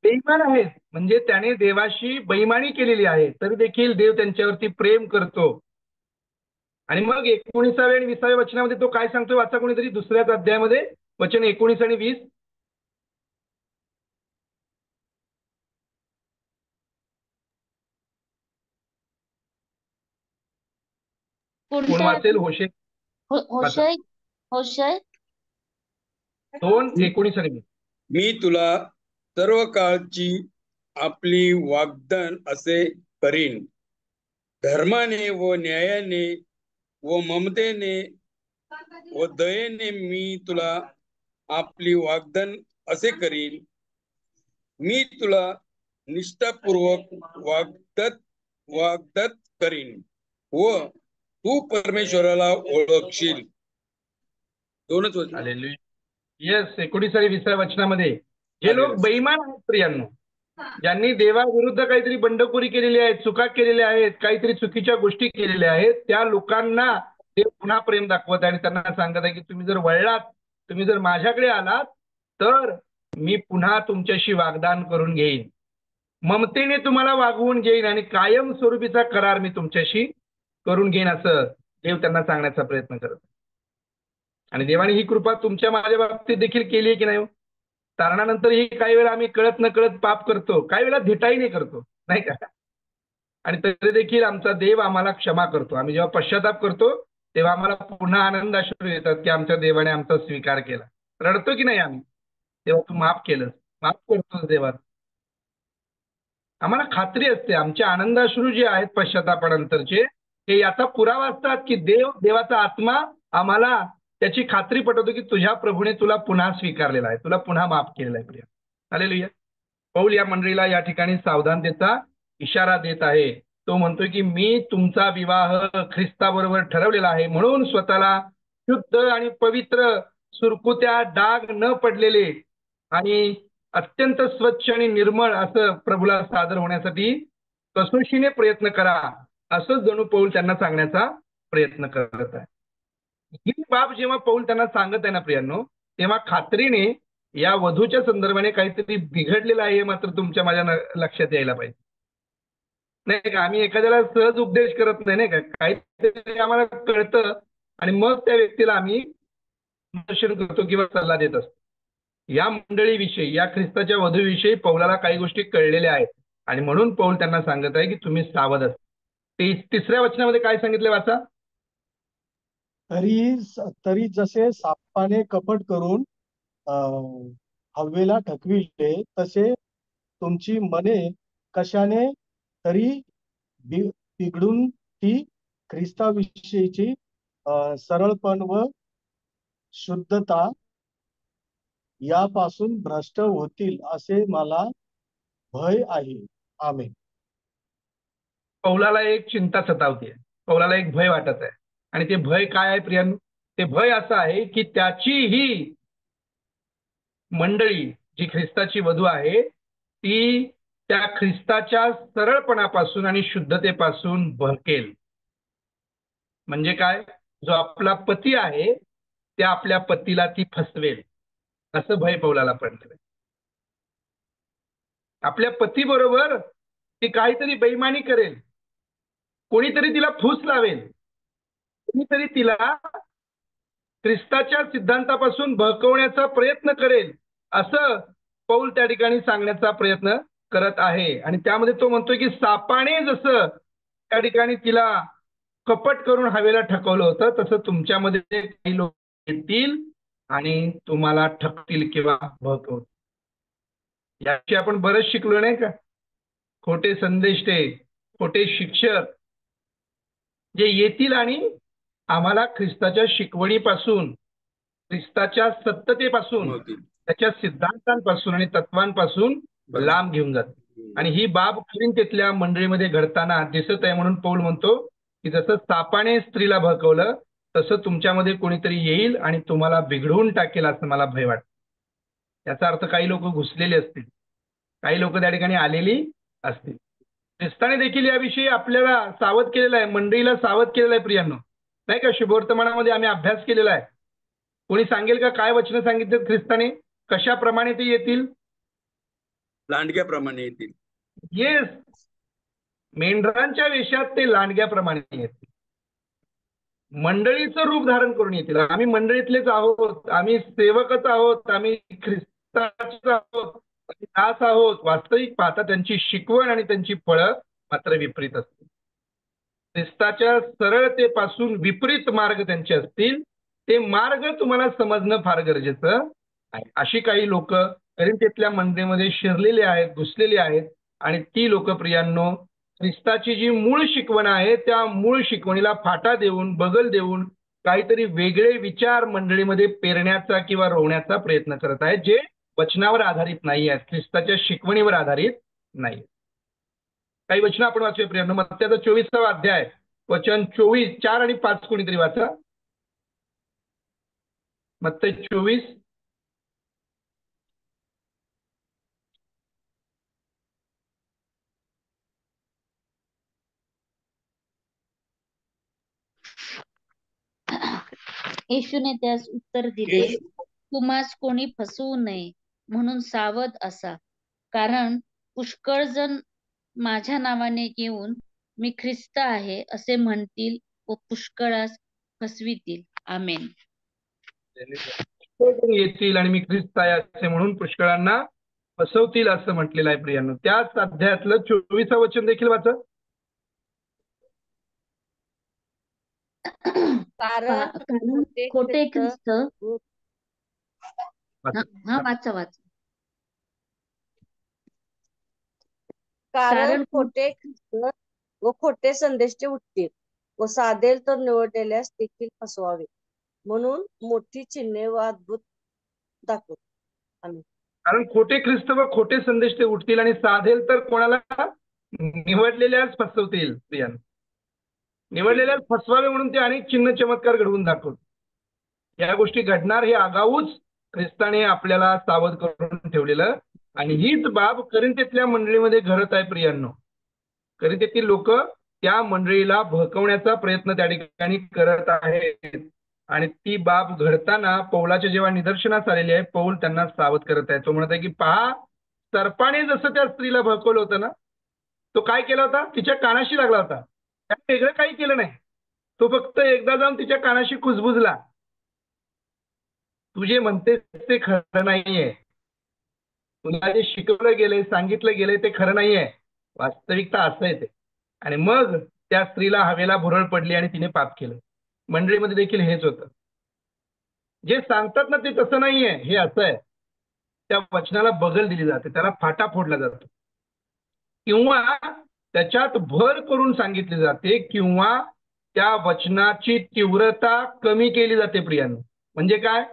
A: बेईमान आहेत. म्हणजे त्याने देवाशी बेईमानी केलेली आहे, तरी देखील देव त्यांच्यावरती प्रेम करतो. आणि मग 19व्या आणि 20व्या वचनामध्ये तो काय सांगतो? वाचा कोणीतरी 2ऱ्याच अध्यायामध्ये वचन 19 आणि 20. कोण वाचेल? होशे 2:19 आणि 20.
E: मी तुला सर्व काळची आपली वाग्दान असे करीन, धर्माने व न्यायाने व ममतेने व दयेने मी तुला आपली वाग्दान असे करीन. मी तुला निष्ठापूर्वक वाग्दत्त करीन व तू परमेश्वराला ओळखशील. दोनच वचन.
A: हालेलुया. येस, 19 वचनामध्ये जे लोक बेईमान आहेत प्रियांनो, ज्यांनी देवाविरुद्ध काहीतरी बंडखोरी केलेली आहे, चुका केलेल्या आहेत, काहीतरी चुकीच्या गोष्टी केलेल्या आहेत, त्या लोकांना देव पुन्हा प्रेम दाखवत आहे आणि त्यांना सांगत आहे की तुम्ही जर वळलात, तुम्ही जर माझ्याकडे आलात तर मी पुन्हा तुमच्याशी वाग्दान करून घेईन, ममतेने तुम्हाला वागवून घेईन आणि कायम स्वरूपीचा करार मी तुमच्याशी करून घेईन, असं देव त्यांना सांगण्याचा प्रयत्न करत. आणि देवाने ही कृपा तुमच्या माझ्या बाबतीत देखील केली आहे की नाही? तारणानंतरही काही वेळा आम्ही कळत न कळत पाप करतो, काही वेळा धिटाईने करतो, नाही का? आणि तरी देखील आमचा देव आम्हाला क्षमा करतो. आम्ही जेव्हा पश्चाताप करतो तेव्हा आम्हाला पुन्हा आनंद अश्रू येतात की आमच्या देवाने आमचा स्वीकार केला. रडतो की नाही आम्ही? तेव्हा तू माफ केलं, माफ करतोस देवा. आम्हाला खात्री असते, आमचे आनंदाश्रू जे आहेत पश्चातापानंतरचे, हे याचा पुरावा असतात की देवाचा आत्मा आम्हाला त्याची खात्री पटवतो की तुझ्या प्रभूने तुला पुन्हा स्वीकारलेला आहे, तुला पुन्हा माफ केलेला आहे. प्रिया, हालेलुया. पौल या मंडळीला या ठिकाणी सावधानतेचा इशारा देत आहे. तो म्हणतोय की मी तुमचा विवाह ख्रिस्ताबरोबर ठरवलेला आहे, म्हणून स्वतःला शुद्ध आणि पवित्र, सुरकुत्या, डाग न पडलेले आणि अत्यंत स्वच्छ आणि निर्मळ असं प्रभूला सादर होण्यासाठी कसोशीने प्रयत्न करा, असं जणू पौल त्यांना सांगण्याचा प्रयत्न करत आहे. ही बाब जेव्हा पौल त्यांना सांगत आहे ना प्रियांनो, तेव्हा खात्रीने या वधूच्या संदर्भाने काहीतरी बिघडलेलं आहे हे मात्र तुमच्या माझ्या लक्षात यायला पाहिजे, नाही का? आम्ही एखाद्याला सहज उपदेश करत नाही का, काहीतरी आम्हाला कळतं आणि मग त्या व्यक्तीला आम्ही दर्शन करतो किंवा सल्ला देत असतो. या मंडळीविषयी, या ख्रिस्ताच्या वधूविषयी पौलाला काही गोष्टी कळलेल्या आहेत आणि म्हणून पौल त्यांना सांगत आहे की तुम्ही सावध असता. 3ऱ्या वचनामध्ये काय सांगितलं वाचा.
B: तरी जसे सापाने कपट करून हव्वेला ठकविले, तसे तुमची मने कशाने तरी बिघडून ती ख्रिस्ताविषयीची सरळपण व शुद्धता यापासून भ्रष्ट होतील असे मला भय आहे. आमेन.
A: पौलाला एक चिंता सतावते, पौलाला एक भय वाटत आहे. आणि ते भय काय आहे प्रियांनो? ते भय असं आहे की त्याची ही मंडळी, जी ख्रिस्ताची वधू आहे, ती त्या ख्रिस्ताच्या सरळपणापासून आणि शुद्धतेपासून भडकेल. म्हणजे काय? जो आपला पती आहे त्या आपल्या पतीला ती फसवेल, असं भय पौलाला पडलेलं. आपल्या पती बरोबर ती काहीतरी बेईमानी करेल, कोणीतरी तिला फूस लावेल, कोणीतरी तिला ख्रिस्ताच्या सिद्धांतापासून भडकवण्याचा प्रयत्न करेल, असं पौल त्या ठिकाणी सांगण्याचा प्रयत्न करत आहे. आणि त्यामध्ये तो म्हणतोय की सापाने जसं त्या ठिकाणी तिला कपट करून हवेला ठकवलं होतं, तसं तुमच्यामध्ये काही लोक येतील आणि तुम्हाला ठकतील किंवा भडकवतील. याची आपण बरंच शिकलो नाही का? खोटे संदेष्टे, खोटे शिक्षक जे येतील आणि आम्हाला ख्रिस्ताच्या शिकवणीपासून, ख्रिस्ताच्या सत्यतेपासून, त्याच्या सिद्धांतांपासून आणि तत्वांपासून लांब घेऊन जाते. आणि ही बाब तिथल्या मंडळीमध्ये घडताना दिसत आहे. म्हणून पौल म्हणतो की जसं सापाने स्त्रीला भडकवलं, तसं तुमच्यामध्ये कोणीतरी येईल आणि तुम्हाला बिघडवून टाकेल, असं मला भय वाटतं. याचा अर्थ काही लोक घुसलेले असतील, काही लोक त्या ठिकाणी आलेली असतील. ख्रिस्ताने देखील याविषयी आपल्याला सावध केलेलं आहे, मंडळीला सावध केलेलं आहे प्रियांनो, नाही का? शुभवर्तमानामध्ये आम्ही अभ्यास केलेला आहे. कोणी सांगेल का काय वचन सांगितलं ख्रिस्ताने, कशाप्रमाणे ते येतील?
E: लांडग्याप्रमाणे येतील.
A: येस, मेंढरांच्या वेशात ते लांडग्याप्रमाणे येतील, मंडळीचं रूप धारण करून येतील. आम्ही मंडळीतलेच आहोत, आम्ही सेवकच आहोत, आम्ही ख्रिस्ताचेच आहोत, दास आहोत. वास्तविक पाहता त्यांची शिकवण आणि त्यांची फळं मात्र विपरीत असतील. ख्रिस्ताच्या सरळतेपासून विपरीत मार्ग त्यांचे असतील. ते मार्ग तुम्हाला समजणं फार गरजेचं आहे. अशी काही लोक करिंथेतल्या मंडळीमध्ये शिरलेले आहेत, घुसलेले आहेत. आणि ती लोक प्रियांनो, ख्रिस्ताची जी मूळ शिकवण आहे त्या मूळ शिकवणीला फाटा देऊन, बगल देऊन काहीतरी वेगळे विचार मंडळीमध्ये पेरण्याचा किंवा रोवण्याचा प्रयत्न करत आहेत, जे वचनावर आधारित नाही आहेत, ख्रिस्ताच्या शिकवणीवर आधारित नाही. काही वचन आपण वाचूया प्रियांनो. मत्त्याचा 24वा अध्याय वचन 24, 4 आणि 5 कोणीतरी वाचा. मत्तई 24.
H: येशूने त्यास उत्तर दिले, तुम्हास कोणी फसवू नये म्हणून सावध असा, कारण पुष्कळ जण माझ्या नावाने येऊन मी ख्रिस्त आहे असे म्हणतील व पुष्कळास फसवितील. आमेन.
A: येतील आणि मी ख्रिस्त आहे असे म्हणून पुष्कळांना फसवतील असं म्हटलेलं आहे प्रियांनो. त्याच अध्यायातलं 24 वचन देखील वाचा.
G: कारण
H: खोटे ख्रिस्त वाचा.
G: कारण खोटे ख्रिस्त व खोटे संदेष्टे उठतील व साधेल तर निवडलेल्यास देखील फसवावे म्हणून मोठी चिन्हे व अद्भुत दाखवत.
A: कारण खोटे ख्रिस्त व खोटे संदेश ते उठतील आणि साधेल तर कोणाला निवडलेल्याच फसवतील. प्रियांनो, निवडलेल्याच फसवावे म्हणून ते अनेक चिन्ह चमत्कार घडवून दाखवत. या गोष्टी घडणार हे आगाऊच ख्रिस्ताने आपल्याला सावध करून ठेवलेलं. आणि हीच बाब करिंथेतल्या मंडळीमध्ये घडत आहे प्रियांनो. करिंथेतील लोक त्या मंडळीला भडकवण्याचा प्रयत्न त्या ठिकाणी करत आहेत. आणि ती बाब घडताना पौलाच्या जेव्हा निदर्शनास आलेली आहे, पौल त्यांना सावध करत आहे. तो म्हणत आहे की पहा, सर्पाने जसं त्या स्त्रीला भडकवलं होतं ना, तो काय केला होता, तिच्या कानाशी लागला होता. त्याने वेगळं काही केलं नाही. तो फक्त एकदा जाऊन तिच्या कानाशी कुजबुजला. तू जे म्हणतेस ते खरं नाहीये, तुला जे शिकवलं गेलंय, सांगितलं गेलंय ते खरं नाहीये. वास्तविकता असं आहे ते. आणि मग त्या स्त्रीला हवेला भुरळ पडली आणि तिने पाप केलं. मंडळीमध्ये देखील हेच होतं. जे सांगतात ना ते तसं नाहीये, हे असं आहे. त्या वचनाला बगल दिली जाते, त्याला फाटा फोडला जातो, किंवा त्याच्यात भर करून सांगितली जाते, किंवा त्या वचनाची तीव्रता कमी केली जाते. प्रियांनो, म्हणजे काय,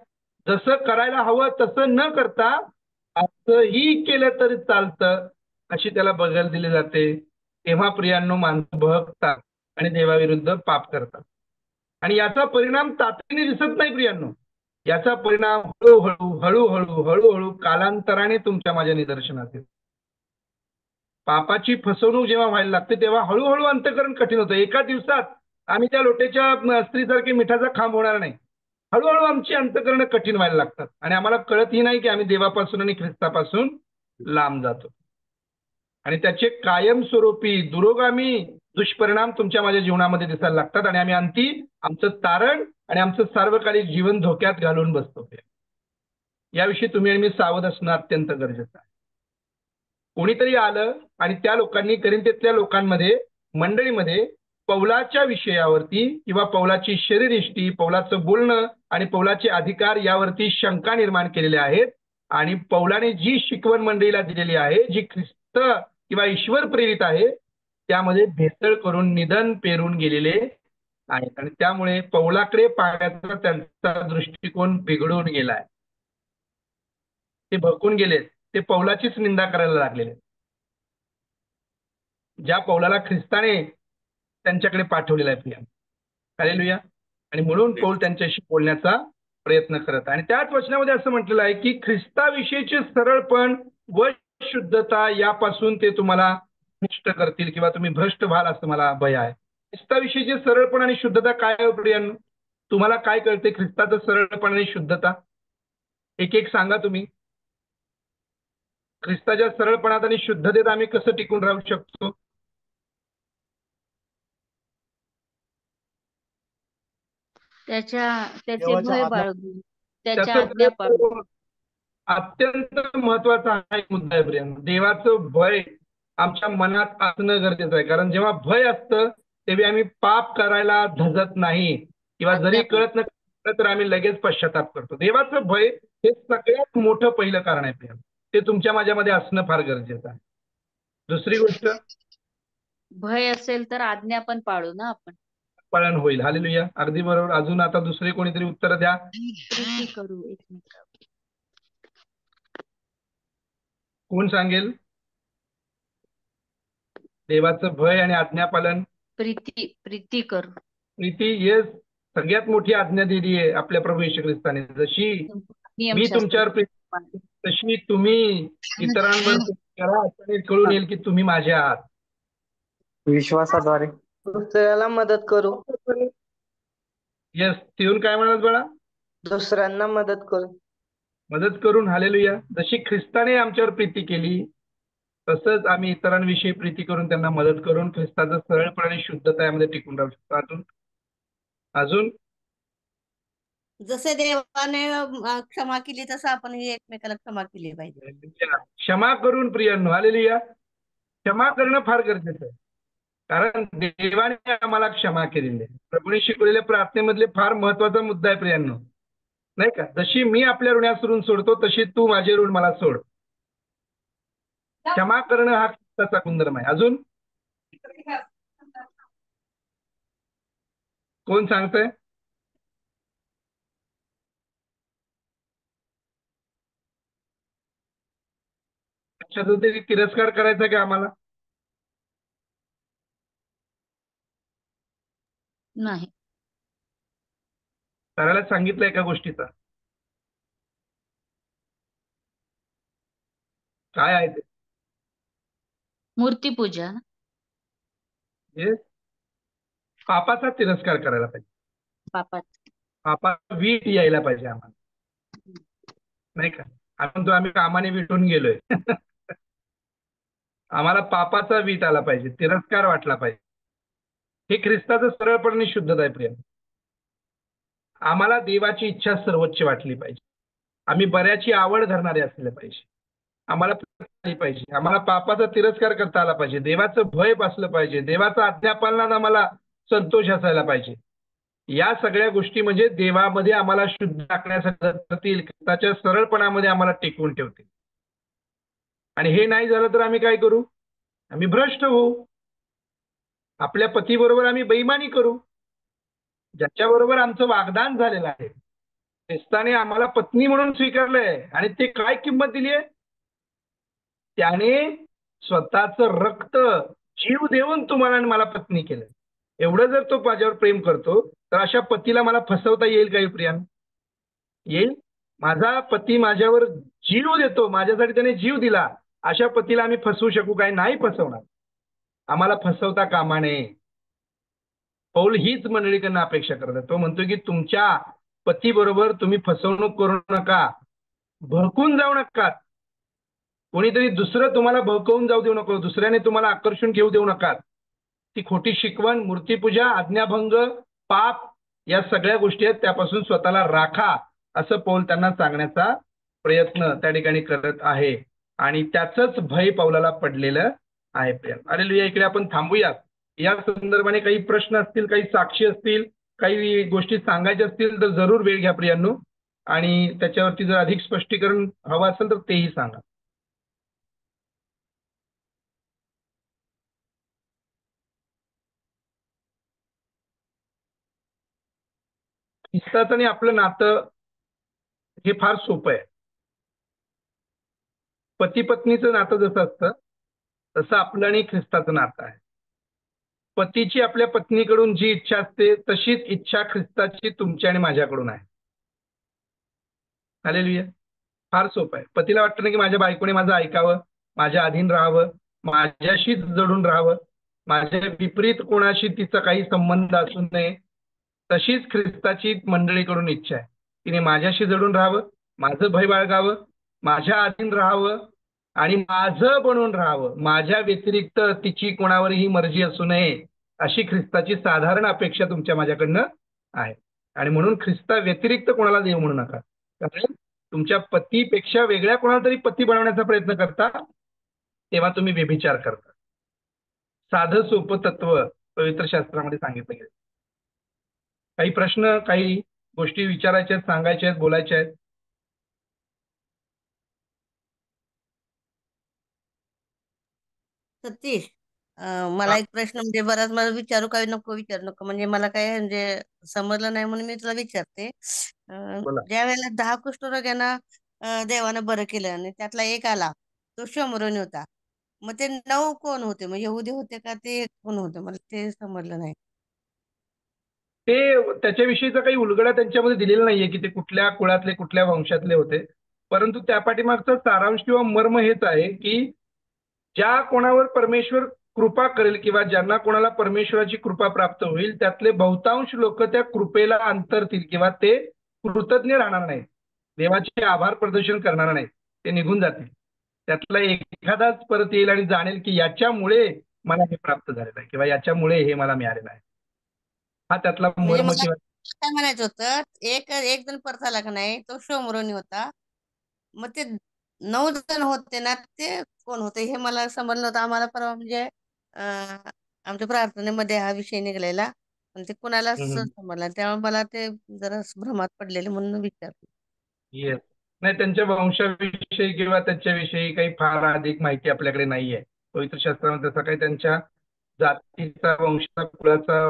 A: जसं करायला हवं तसं न करता असंही केलं तरी चालतं अशी त्याला बगल दिली जाते. तेव्हा प्रियांनो माणसं बहकतात आणि देवाविरुद्ध पाप करतात. आणि याचा परिणाम तातडीने दिसत नाही प्रियांनो. याचा परिणाम हळूहळू कालांतराने तुमच्या माझ्या निदर्शनात येतो. पापाची फसवणूक जेव्हा व्हायला लागते तेव्हा हळूहळू अंतःकरण कठीण होतं. एका दिवसात आम्ही त्या लोटेच्या स्त्रीसारखी मिठाचा खांब होणार नाही. हळूहळू आमची अंतःकरणं कठीण व्हायला लागतात आणि आम्हाला कळतही नाही की आम्ही देवापासून आणि ख्रिस्तापासून लांब जातो. आणि त्याचे कायमस्वरूपी दुरोगामी दुष्परिणाम तुमच्या माझ्या जीवनामध्ये दिसायला लागतात आणि आम्ही अंती आमचं तारण आणि आमचं सार्वकालिक जीवन धोक्यात घालून बसतो. याविषयी तुम्ही आणि मी सावध असणं अत्यंत गरजेचं आहे. कोणीतरी आलं आणि त्या लोकांनी, करिंथेतल्या लोकांमध्ये, मंडळीमध्ये पौलाच्या विषयावरती किंवा पौलाची शरीरयष्टी, पौलाचं बोलणं आणि पौलाचे अधिकार यावरती शंका निर्माण केलेल्या आहेत. आणि पौलाने जी शिकवण मंडळीला दिलेली आहे, जी ख्रिस्त किंवा ईश्वर प्रेरित आहे, त्यामध्ये भेसळ करून निधन पेरून गेलेले आहेत. आणि त्यामुळे पौलाकडे पाहण्याचा त्यांचा दृष्टिकोन बिघडून गेलाय. ते भडकून गेलेत. ते पौलाचीच निंदा करायला लागलेले. ज्या पौलाला ख्रिस्ताने त्यांच्याकडे पाठवलेला आहे. प्रिया, हालेलुया. आणि म्हणून पौल त्यांच्याशी बोलण्याचा प्रयत्न करत. आणि त्याच वचनामध्ये असं म्हटलेलं आहे की ख्रिस्ताविषयीचे सरळपण व शुद्धता यापासून ते तुम्हाला भ्रष्ट करतील किंवा तुम्ही भ्रष्ट व्हाल असं मला भय आहे. ख्रिस्ताविषयीचे सरळपण आणि शुद्धता काय आहे प्रियांनो? तुम्हाला काय कळते ख्रिस्ताचं सरळपण आणि शुद्धता? एक एक सांगा तुम्ही. ख्रिस्ताच्या सरळपणात आणि शुद्धतेत आम्ही कसं टिकून राहू शकतो?
H: त्याचे भय बाळगून त्याच्या आज्ञा पाळून.
A: अत्यंत महत्वाचा हा एक मुद्दा आहे प्रियांनो. देवाचं भय आमच्या मनात असणं गरजेचं आहे. कारण जेव्हा भय असतं तेव्हा आम्ही पाप करायला धजत नाही, किंवा जरी कळत नसलं तर आम्ही लगेच पश्चाताप करतो. देवाचं भय हे सगळ्यात मोठं पहिलं कारण आहे प्रियांनो. ते तुमच्या माझ्यामध्ये असणं फार गरजेचं आहे. दुसरी गोष्ट,
H: भय असेल तर आज्ञा पण पाळू ना आपण.
A: पालन होईल. हालेलुया. अगदी बरोबर. अजून आता दुसरे कोणीतरी उत्तर द्या.
H: प्रीती करू एकमेकांवर. कोण
A: सांगेल? देवाचं भय आणि आज्ञापालन
H: प्रीती करू.
A: प्रीती हे सगळ्यात मोठी आज्ञा दिली आहे आपल्या प्रभू येशू ख्रिस्ताने. जशी मी
H: नियमशास्त्र
A: तुमच्यावर प्रीती तशी तुम्ही इतरांवर प्रीती करा, असं कळून येईल की तुम्ही माझे आहात.
I: विश्वासाद्वारे दुसऱ्याला मदत करू.
A: येस, येऊन काय म्हणाल बाळा?
I: दुसऱ्यांना मदत करू.
A: मदत करून, हालेलुया. जशी ख्रिस्ताने आमच्यावर प्रीती केली तसंच आम्ही इतरांविषयी प्रीती करून त्यांना मदत करून ख्रिस्ताचं सरळपणे शुद्धता यामध्ये टिकून राहू शकतो. अजून अजून
G: जसे देवाने क्षमा केली तसं आपण एकमेकाला क्षमा केली पाहिजे.
A: क्षमा करून प्रियांनो, हालेलुया. क्षमा करणं फार गरजेचं आहे, कारण देवाने आम्हाला क्षमा केलेली आहे. प्रभूने शिकवलेल्या प्रार्थनेमधले फार महत्वाचा मुद्दा आहे प्रियांनो, नाही का? जशी मी आपल्या ऋणास ऋण सोडतो तशी तू माझे ऋण मला सोड. क्षमा करणं हा ख्रिस्ताचा गुणधर्म आहे. अजून कोण सांगतंय? कशाचा तरी तिरस्कार करायचा का आम्हाला?
H: नाही.
A: करायला सांगितलं एका गोष्टीचा. काय आहे ते?
H: मूर्तीपूजा.
A: हे पापाचा तिरस्कार करायला पाहिजे. पापाचा वीट यायला पाहिजे आम्हाला, नाही का? आपण आम्ही कामाने विटून गेलोय. आम्हाला पापाचा वीट आला पाहिजे, तिरस्कार वाटला पाहिजे. हे ख्रिस्ताचं सरळपणे शुद्धता आहे प्रिय. आम्हाला देवाची इच्छा सर्वोच्च वाटली पाहिजे. आम्ही बऱ्याची आवड धरणारे असले पाहिजे. आम्हाला पाहिजे, आम्हाला पापाचा तिरस्कार करता आला पाहिजे. देवाचं भय असलं पाहिजे. देवाचा आज्ञापालनात आम्हाला संतोष असायला पाहिजे. या सगळ्या गोष्टी म्हणजे देवामध्ये आम्हाला शुद्ध टाकण्यासाठी करतील, त्याच्या सरळपणामध्ये आम्हाला टिकवून ठेवतील. आणि हे नाही झालं तर आम्ही काय करू? आम्ही भ्रष्ट होऊ. आपल्या पतीबरोबर आम्ही बेईमानी करू. ज्याच्याबरोबर आमचं वागदान झालेलं आहे, ख्रिस्ताने आम्हाला पत्नी म्हणून स्वीकारलंय, आणि ते काय किंमत दिली आहे? त्याने स्वतःचं रक्त, जीव देऊन तुम्हाला आणि मला पत्नी केलं. एवढं जर तो माझ्यावर प्रेम करतो तर अशा पतीला मला फसवता येईल काही प्रियान? येईल? माझा पती माझ्यावर जीव देतो, माझ्यासाठी त्याने जीव दिला, अशा पतीला आम्ही फसवू शकू काय? नाही फसवणार. आम्हाला फसवता कामा नये. पौल हीच मंडळीकडनं अपेक्षा करतात. तो म्हणतो की तुमच्या पतीबरोबर तुम्ही फसवणूक करू नका, भडकून जाऊ नका. कोणीतरी दुसरं तुम्हाला भडकवून जाऊ देऊ नको, दुसऱ्याने तुम्हाला आकर्षून घेऊ देऊ नका. ती खोटी शिकवण, मूर्तीपूजा, आज्ञाभंग, पाप या सगळ्या गोष्टी आहेत, त्यापासून स्वतःला राखा, असं पौल त्यांना सांगण्याचा प्रयत्न त्या ठिकाणी करत आहे. आणि त्याचंच भय पौलाला पडलेलं आहे. हालेलुया. इकडे आपण थांबूया. या संदर्भाने काही प्रश्न असतील, काही साक्षी असतील, काही गोष्टी सांगायच्या असतील तर जरूर वेळ घ्या प्रियांनो, आणि त्याच्यावरती जर अधिक स्पष्टीकरण हवं असेल तर तेही सांगा. ख्रिस्ताचं आणि आपलं नातं हे फार सोपं आहे. पती पत्नीचं नातं जसं असतं तसं आपलं आणि ख्रिस्ताचं नातं आहे. पतीची आपल्या पत्नीकडून जी इच्छा असते तशीच इच्छा ख्रिस्ताची तुमच्या आणि माझ्याकडून आहे. हालेलुया. फार सोपं आहे. पतीला वाटतं ना की माझ्या बायकोने माझं ऐकावं, माझ्या अधीन राहावं, माझ्याशीच जडून राहावं, माझ्या विपरीत कोणाशी तिचा काही संबंध असू नये. तशीच ख्रिस्ताची मंडळीकडून इच्छा आहे. तिने माझ्याशी जडून राहावं, माझं भय बाळगावं, माझ्या अधीन राहावं आणि माझं बनून राहावं. माझ्या व्यतिरिक्त तिची कोणावरही मर्जी असू नये, अशी ख्रिस्ताची साधारण अपेक्षा तुमच्या माझ्याकडनं आहे. आणि म्हणून ख्रिस्ता व्यतिरिक्त कोणाला देव म्हणू नका, कारण तुमच्या पतीपेक्षा वेगळ्या कोणाला तरी पती बनवण्याचा प्रयत्न करता तेव्हा तुम्ही व्यभिचार करता. साधं सोपं तत्व पवित्र शास्त्रामध्ये सांगितलं गेलं. काही प्रश्न, काही गोष्टी विचारायच्या आहेत, सांगायच्या आहेत, बोलायच्या आहेत?
G: सतीश, मला एक प्रश्न, म्हणजे बराच मला विचारू काय नको विचारू नको, म्हणजे मला काय म्हणजे समजलं नाही म्हणून मी तुला विचारते.
A: बोला.
G: ज्या वेळेला 10 कुष्ठरोग्यांना देवानं बरं केलं आणि त्यातला एक आला, तो शमरोनी होता. मग ते 9 कोण होते? मग यहुदी होते का ते कोण होते? मला ते समजलं नाही.
A: ते त्याच्याविषयीचा काही उलगडा त्यांच्यामध्ये दिलेला नाहीये की ते कुठल्या कुळातले कुठल्या वंशातले होते. परंतु त्या पाठीमागचा सारांश किंवा मर्म हेच आहे की ज्या कोणावर परमेश्वर कृपा करेल किंवा ज्यांना कोणाला परमेश्वराची कृपा प्राप्त होईल त्यातले बहुतांश लोक त्या कृपेला अंतरतील किंवा ते कृतज्ञ राहणार नाहीत. देवाचे आभार प्रदर्शन करणार नाहीत. ते निघून जातील. त्यातला एखादाच परत येईल आणि जाणेल की याच्यामुळे मला हे प्राप्त झालेलं आहे किंवा याच्यामुळे हे मला मिळालेलं आहे. हा त्यातला
G: म्हणजे
A: मर्म
G: मला
A: किंवा
G: काय म्हणायचं होतं, एक एक जण परत आला का नाही, तो शोमरोनी होता. मग ते 9 जण होते ना, ते कोण होते हे मला समजलं होतं. आम्हाला परवा म्हणजे आमच्या प्रार्थनेमध्ये हा विषय निघालेला, पण ते कुणाला समजला, त्यामुळे मला ते जरा भ्रमात पडलेले म्हणून विचारलं.
A: येस. नाही त्यांच्या वंशाविषयी किंवा त्याच्याविषयी काही फार अधिक माहिती आपल्याकडे नाहीये. पवित्र शास्त्रामध्ये तसा काही त्यांच्या जातीचा वंशाचा कुळाचा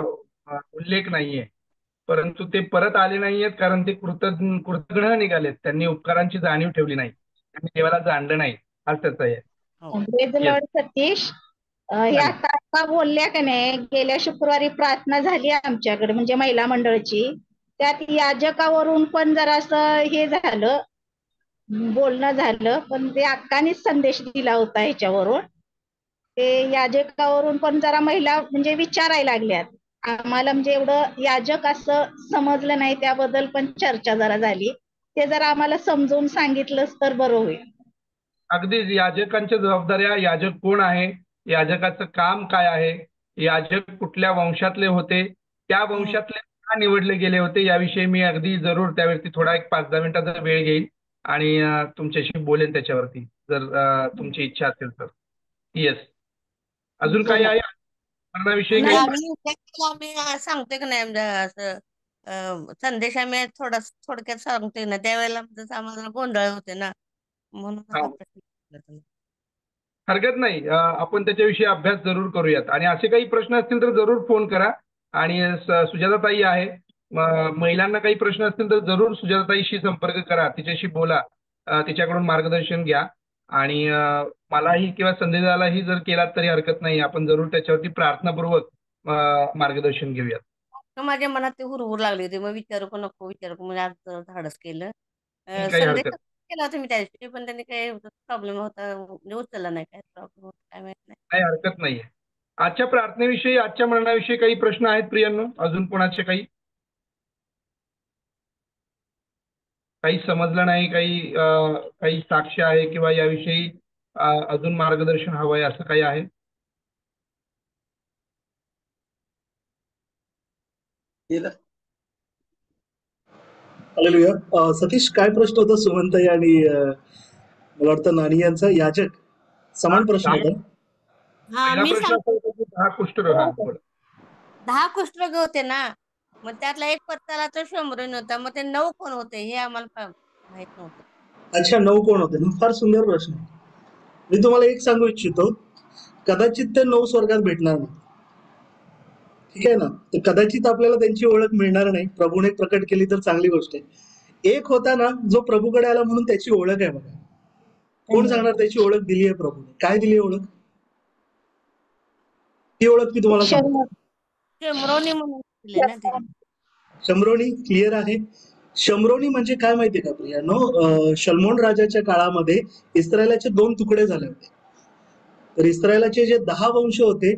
A: उल्लेख नाहीये. परंतु ते परत आले नाहीयेत कारण ते कृतज्ञ निघालेत. त्यांनी उपकारांची जाणीव ठेवली नाही. त्यांनी देवाला जाणलं नाही. हाच त्याचा आहे.
F: Praise the
A: Yes.
F: Lord Satish. हे आता आता बोलल्या का नाही, गेल्या शुक्रवारी प्रार्थना झाली आमच्याकडे म्हणजे महिला मंडळची. त्यात याजकावरून पण जरासं हे झालं, बोलणं झालं, पण ते अक्कानीच संदेश दिला होता ह्याच्यावरून. ते याजकावरून पण जरा महिला म्हणजे विचारायला लागल्यात. आम्हाला म्हणजे एवढं याजक असं समजलं नाही, त्याबद्दल पण चर्चा जरा झाली. ते जरा आम्हाला समजून सांगितलंच तर बरं होईल.
A: अगदीच याजकांच्या जबाबदाऱ्या, याजक कोण आहे, याजकाचं काम काय आहे, याजक कुठल्या वंशातले होते, त्या वंशातले का निवडले गेले होते याविषयी मी अगदी जरूर त्यावरती थोडा एक 5-10 मिनिटाचा वेळ घेईल आणि तुमच्याशी बोलेन त्याच्यावरती जर तुमची इच्छा असेल तर. येस. अजून काही आहे मरणाविषयी
G: म्हणजे
A: काही?
G: आम्ही सांगतोय की नाही, म्हणजे असं संदेश आम्ही थोडक्यात सांगतोय ना, त्यावेळेला जसं आम्हाला गोंधळ होते ना, म्हणून
A: हा.
G: हा प्रश्न विचारला तुम्ही.
A: हरकत नाही. आपण त्याच्याविषयी अभ्यास जरूर करूयात आणि असे काही प्रश्न असतील तर जरूर फोन करा. आणि सुजाताताई आहे, महिलांना काही प्रश्न असतील तर जरूर सुजाताताईशी संपर्क करा, तिच्याशी बोला, तिच्याकडून मार्गदर्शन घ्या. आणि मलाही किंवा संदेशालाही जर केलात तरी हरकत नाही. आपण जरूर त्याच्यावरती प्रार्थनापूर्वक मार्गदर्शन घेऊयात.
G: तर माझ्या मनात ते हुरहुर लागली होती, मग विचारू का नको विचारू का, म्हणजे आज धाडस केलं.
A: काही
G: संदेश
A: हरकत
G: केला होता मी त्या दिवशी, पण त्यांनी काही प्रॉब्लेम होता, म्हणजे उचलला नाही. काय प्रॉब्लेम होता काय माहित नाही.
A: काही हरकत नाहीये. आजच्या प्रार्थनेविषयी, आजच्या मरणाविषयी काही प्रश्न आहेत प्रियांनो? अजून कोणाचे काही समजलं नाही, काही साक्ष आहे किंवा याविषयी अजून मार्गदर्शन हवंय असं काही आहे?
B: हालेलुया. सतीश, काय प्रश्न होता सुमनताई आणि मला वाटतं नानी यांचा? याजक समान प्रश्न होता.
G: हा,
A: पहिला
G: मी
A: प्रश्न असा होता की 10 कुष्ठरोग. हा, बोला.
G: 10 कुष्ठरोगी होते ना, मग त्यातला एक परताला तो शंभरून होता. मग ते 9 कोण होते हे आम्हाला माहित नव्हतं.
B: अच्छा, 9 कोण होते ना? फार सुंदर प्रश्न. मी तुम्हाला एक सांगू इच्छितो, कदाचित ते 9 स्वर्गात भेटणार नाही. ठीक आहे ना? तर कदाचित आपल्याला त्यांची ओळख मिळणार नाही. प्रभूने प्रकट केली तर चांगली गोष्ट आहे. एक होता ना, जो प्रभूकडे आला म्हणून त्याची ओळख आहे बघा. कोण सांगणार त्याची ओळख दिली आहे प्रभूने? काय दिली आहे ओळख? ती ओळख मी तुम्हाला सांगतो.
G: शंभरोनी म्हणून दिले ना ते.
B: शम्रोनी क्लिअर आहे. शम्रोनी म्हणजे काय माहितीये का प्रियानो? शल्मोन राजाच्या काळामध्ये इस्रायलाचे 2 तुकडे झाले होते. तर इस्रायलाचे जे 10 वंश होते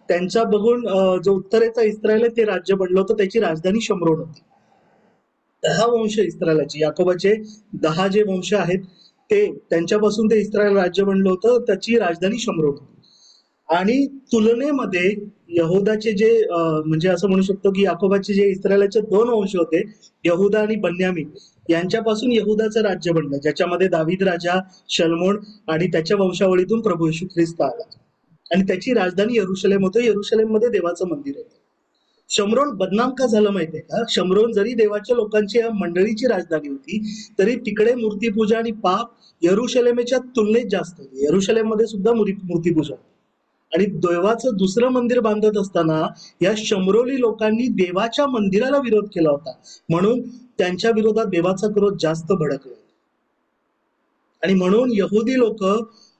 B: त्यांचा बघून जो उत्तरेचा इस्रायल आहे ते राज्य बनलं होतं. त्याची राजधानी शम्रोन होती. 10 वंश इस्रायलाचे, याकोबाचे 10 जे वंश आहेत ते, त्यांच्यापासून ते इस्रायल राज्य बनलं होतं. त्याची राजधानी शम्रोन होती. आणि तुलनेमध्ये यहुदाचे जे म्हणजे असं म्हणू शकतो की याकोबाचे जे इस्रायलाचे 2 वंश होते, यहुदा आणि बन्यामीन, यांच्यापासून यहुदाचं राज्य बनलं, ज्याच्यामध्ये दावीद राजा, शल्मोन आणि त्याच्या वंशावळीतून प्रभू येशू ख्रिस्त आला. आणि त्याची राजधानी यरुशलेम होतं. यरुशलेम मध्ये देवाचं मंदिर आहे. शम्रोन बदनाम का झालं माहितीये का? शम्रोन जरी देवाच्या लोकांची मंडळीची राजधानी होती, तरी तिकडे मूर्तीपूजा आणि पाप यरुशलेमेच्या तुलनेत जास्त होते. यरुशलेम मध्ये सुद्धा मूर्तीपूजा. आणि देवाचं दुसरं मंदिर बांधत असताना या शम्रोली लोकांनी देवाच्या मंदिराला विरोध केला होता, म्हणून त्यांच्या विरोधात देवाचा क्रोध जास्त भडकला. आणि म्हणून यहुदी लोक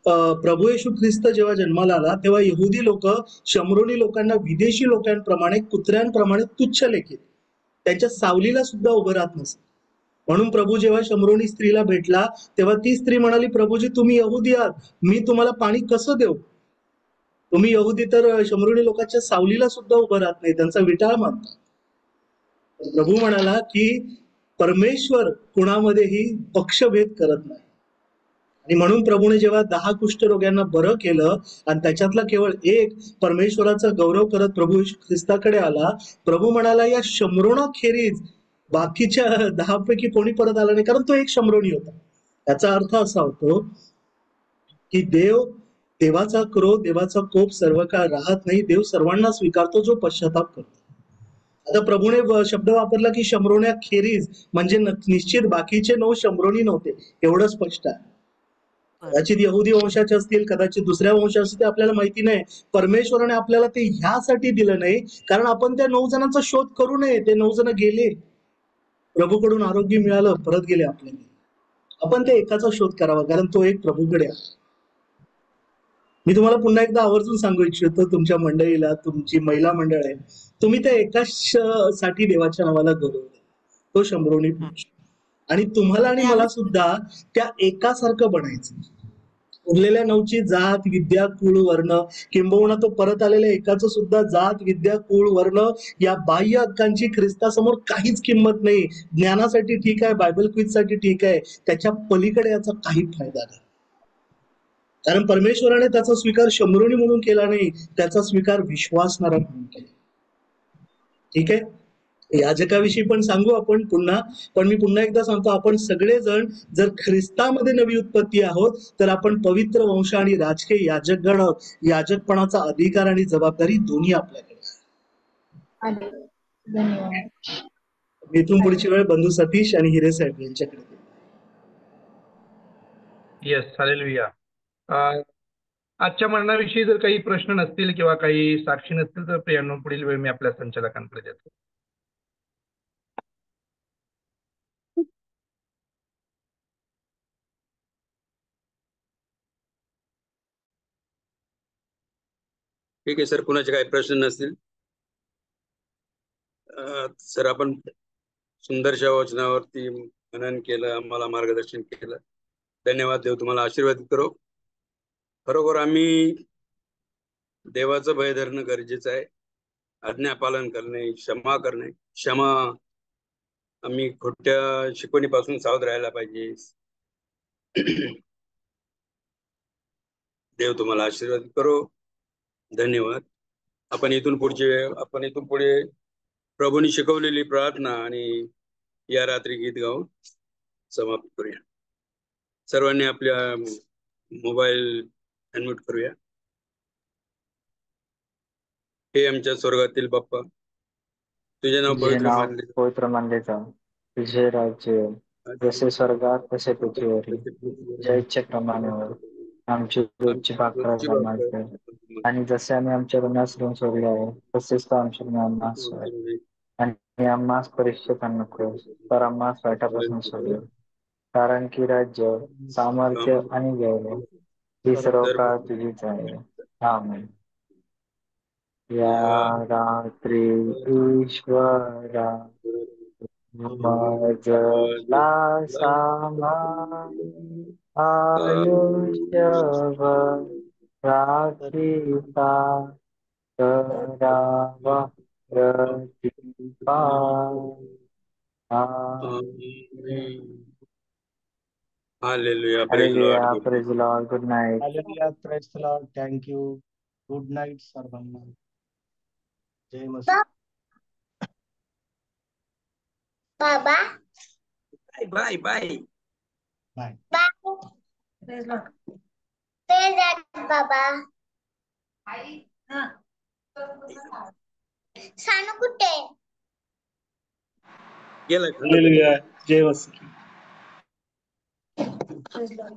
B: प्रभू येशू ख्रिस्त जेव्हा जन्माला आला तेव्हा यहुदी लोक शमरोनी लोकांना विदेशी लोकांप्रमाणे कुत्र्यांप्रमाणे तुच्छ लेखित, त्यांच्या सावलीला सुद्धा उभं राहत नसत. म्हणून प्रभू जेव्हा शमरोनी स्त्रीला भेटला तेव्हा ती स्त्री म्हणाली, प्रभूजी तुम्ही यहुदी आहात, मी तुम्हाला पाणी कसं देऊ? तुम्ही यहुदी तर शमरोनी लोकांच्या सावलीला सुद्धा उभं राहत नाही, त्यांचा विटाळ मानता. प्रभू म्हणाला की परमेश्वर कुणामध्येही पक्षभेद करत नाही. आणि म्हणून प्रभूने जेव्हा 10 कुष्ठरोग्यांना बरं केलं आणि त्याच्यातला केवळ एक परमेश्वराचा गौरव करत प्रभू येशू ख्रिस्ताकडे आला, प्रभू म्हणाला या शमरोनाखेरीज बाकीच्या 10 पैकी कोणी परत आला नाही, कारण तो एक शमरोनी होता. याचा अर्थ असा होतो की देवाचा क्रोध, देवाचा कोप सर्व काळ राहत नाही. देव सर्वांना स्वीकारतो जो पश्चाताप करतो. आता प्रभूने शब्द वापरला की शमरोन्या खेरीज, म्हणजे निश्चित बाकीचे 9 शमरोनी नव्हते, एवढं स्पष्ट आहे. कदाचित यहुदी वंशाचे असतील, कदाचित दुसऱ्या वंशाचे असतील, आपल्याला माहिती नाही. परमेश्वराने आपल्याला ते ह्यासाठी दिलं नाही कारण आपण त्या 9 जणांचा शोध करू नये. ते 9 जण गेले, प्रभूकडून आरोग्य मिळालं, परत गेले आपल्याला. आपण त्या एकाचा शोध करावा कारण तो एक प्रभूकडे आहे. मी तुम्हाला पुन्हा एकदा आवर्जून सांगू इच्छितो, तुमच्या मंडळीला, तुमची महिला मंडळ आहे, तुम्ही त्या एकाच साठी देवाच्या नावाला गौरव द्या, तो शंभरोनी पुरुष. आणि तुम्हाला आणि मला सुद्धा त्या एकासारखं बनायचं. उरलेल्या 9ची जात, विद्या, कुळ, वर्ण, किंबहुना तो परत आलेल्या एकाचं सुद्धा जात, विद्या, कुळ, वर्ण या बाह्य हक्कांची ख्रिस्तासमोर काहीच किंमत नाही. ज्ञानासाठी ठीक आहे, बायबल क्विजसाठी ठीक आहे, त्याच्या पलीकडे याचा काही फायदा नाही. कारण परमेश्वराने त्याचा स्वीकार शंभरोनी म्हणून केला नाही, त्याचा स्वीकार विश्वासणारा म्हणून केला. ठीक आहे. याजकाविषयी पण सांगू आपण पुन्हा, पण मी पुन्हा एकदा सांगतो, आपण सगळेजण जर ख्रिस्तामध्ये नवी उत्पत्ती आहोत तर आपण पवित्र वंश आणि राजकीय याजकगण आहोत. याजकपणाचा अधिकार आणि जबाबदारी दोन्ही आपल्याकडे आहे.
F: धन्यवाद.
B: इथून पुढची वेळ बंधू सतीश आणि हिरे साहेब यांच्याकडे.
A: Yes, hallelujah. आजच्या मरणाविषयी जर काही प्रश्न नसतील किंवा काही साक्षी नसतील तर प्रियांनो, पुढील वेळ मी आपल्या संचालकांकडे देतो.
E: ठीक आहे सर, कुणाचे काही प्रश्न नसतील सर, आपण सुंदरशा वचनावरती मनन केलं, आम्हाला मार्गदर्शन केलं. धन्यवाद. देव तुम्हाला आशीर्वादित करो. खरोखर आम्ही देवाचं भय धरणं गरजेचं आहे. आज्ञा पालन करणे, क्षमा करणे, क्षमा, आम्ही खोट्या शिकवणीपासून सावध राहायला पाहिजे. देव तुम्हाला आशीर्वाद करो. धन्यवाद. आपण इथून पुढे प्रभूंनी शिकवलेली प्रार्थना आणि या रात्री गीत गाऊन समाप्त करूया. सर्वांनी आपल्या मोबाईल अनम्यूट करूया. हे आमच्या स्वर्गातील बाप्पा, तुझे नाव
I: पवित्र मानले जाऊ, तुझे राज्य जसे स्वर्गात तसे पृथ्वीवर, ज्या इच्छेप्रमाणे आमची रोजची भाकर मागते, आणि जसे आम्ही आमच्या ऋणास ऋण सोडले आहे तसेच तो आमच्या ऋणांना सोड, आणि आम्हास परीक्षेत नको तर आम्हास वाईटापासून सोडले, कारण की राज्य, सामर्थ्य आणि गौरव ही सर्व काळ तुझीच आहे. आमेन. या रात्री ईश्वरा मजला सामान आयुष्यभर राखीता करावा प्रतिपाल.
E: Hallelujah.
I: Hallelujah. Praise the lord. Good night.
B: Hallelujah. Praise the lord. Thank you. Good night सर्वांना. जय मसीह.
J: बाबा,
E: bye bye
B: bye.
J: Praise lord. Praise lord बाबा. सानू कुठे
E: गेला.
B: हालेलुया. जय मसीह.
J: Praise Lord.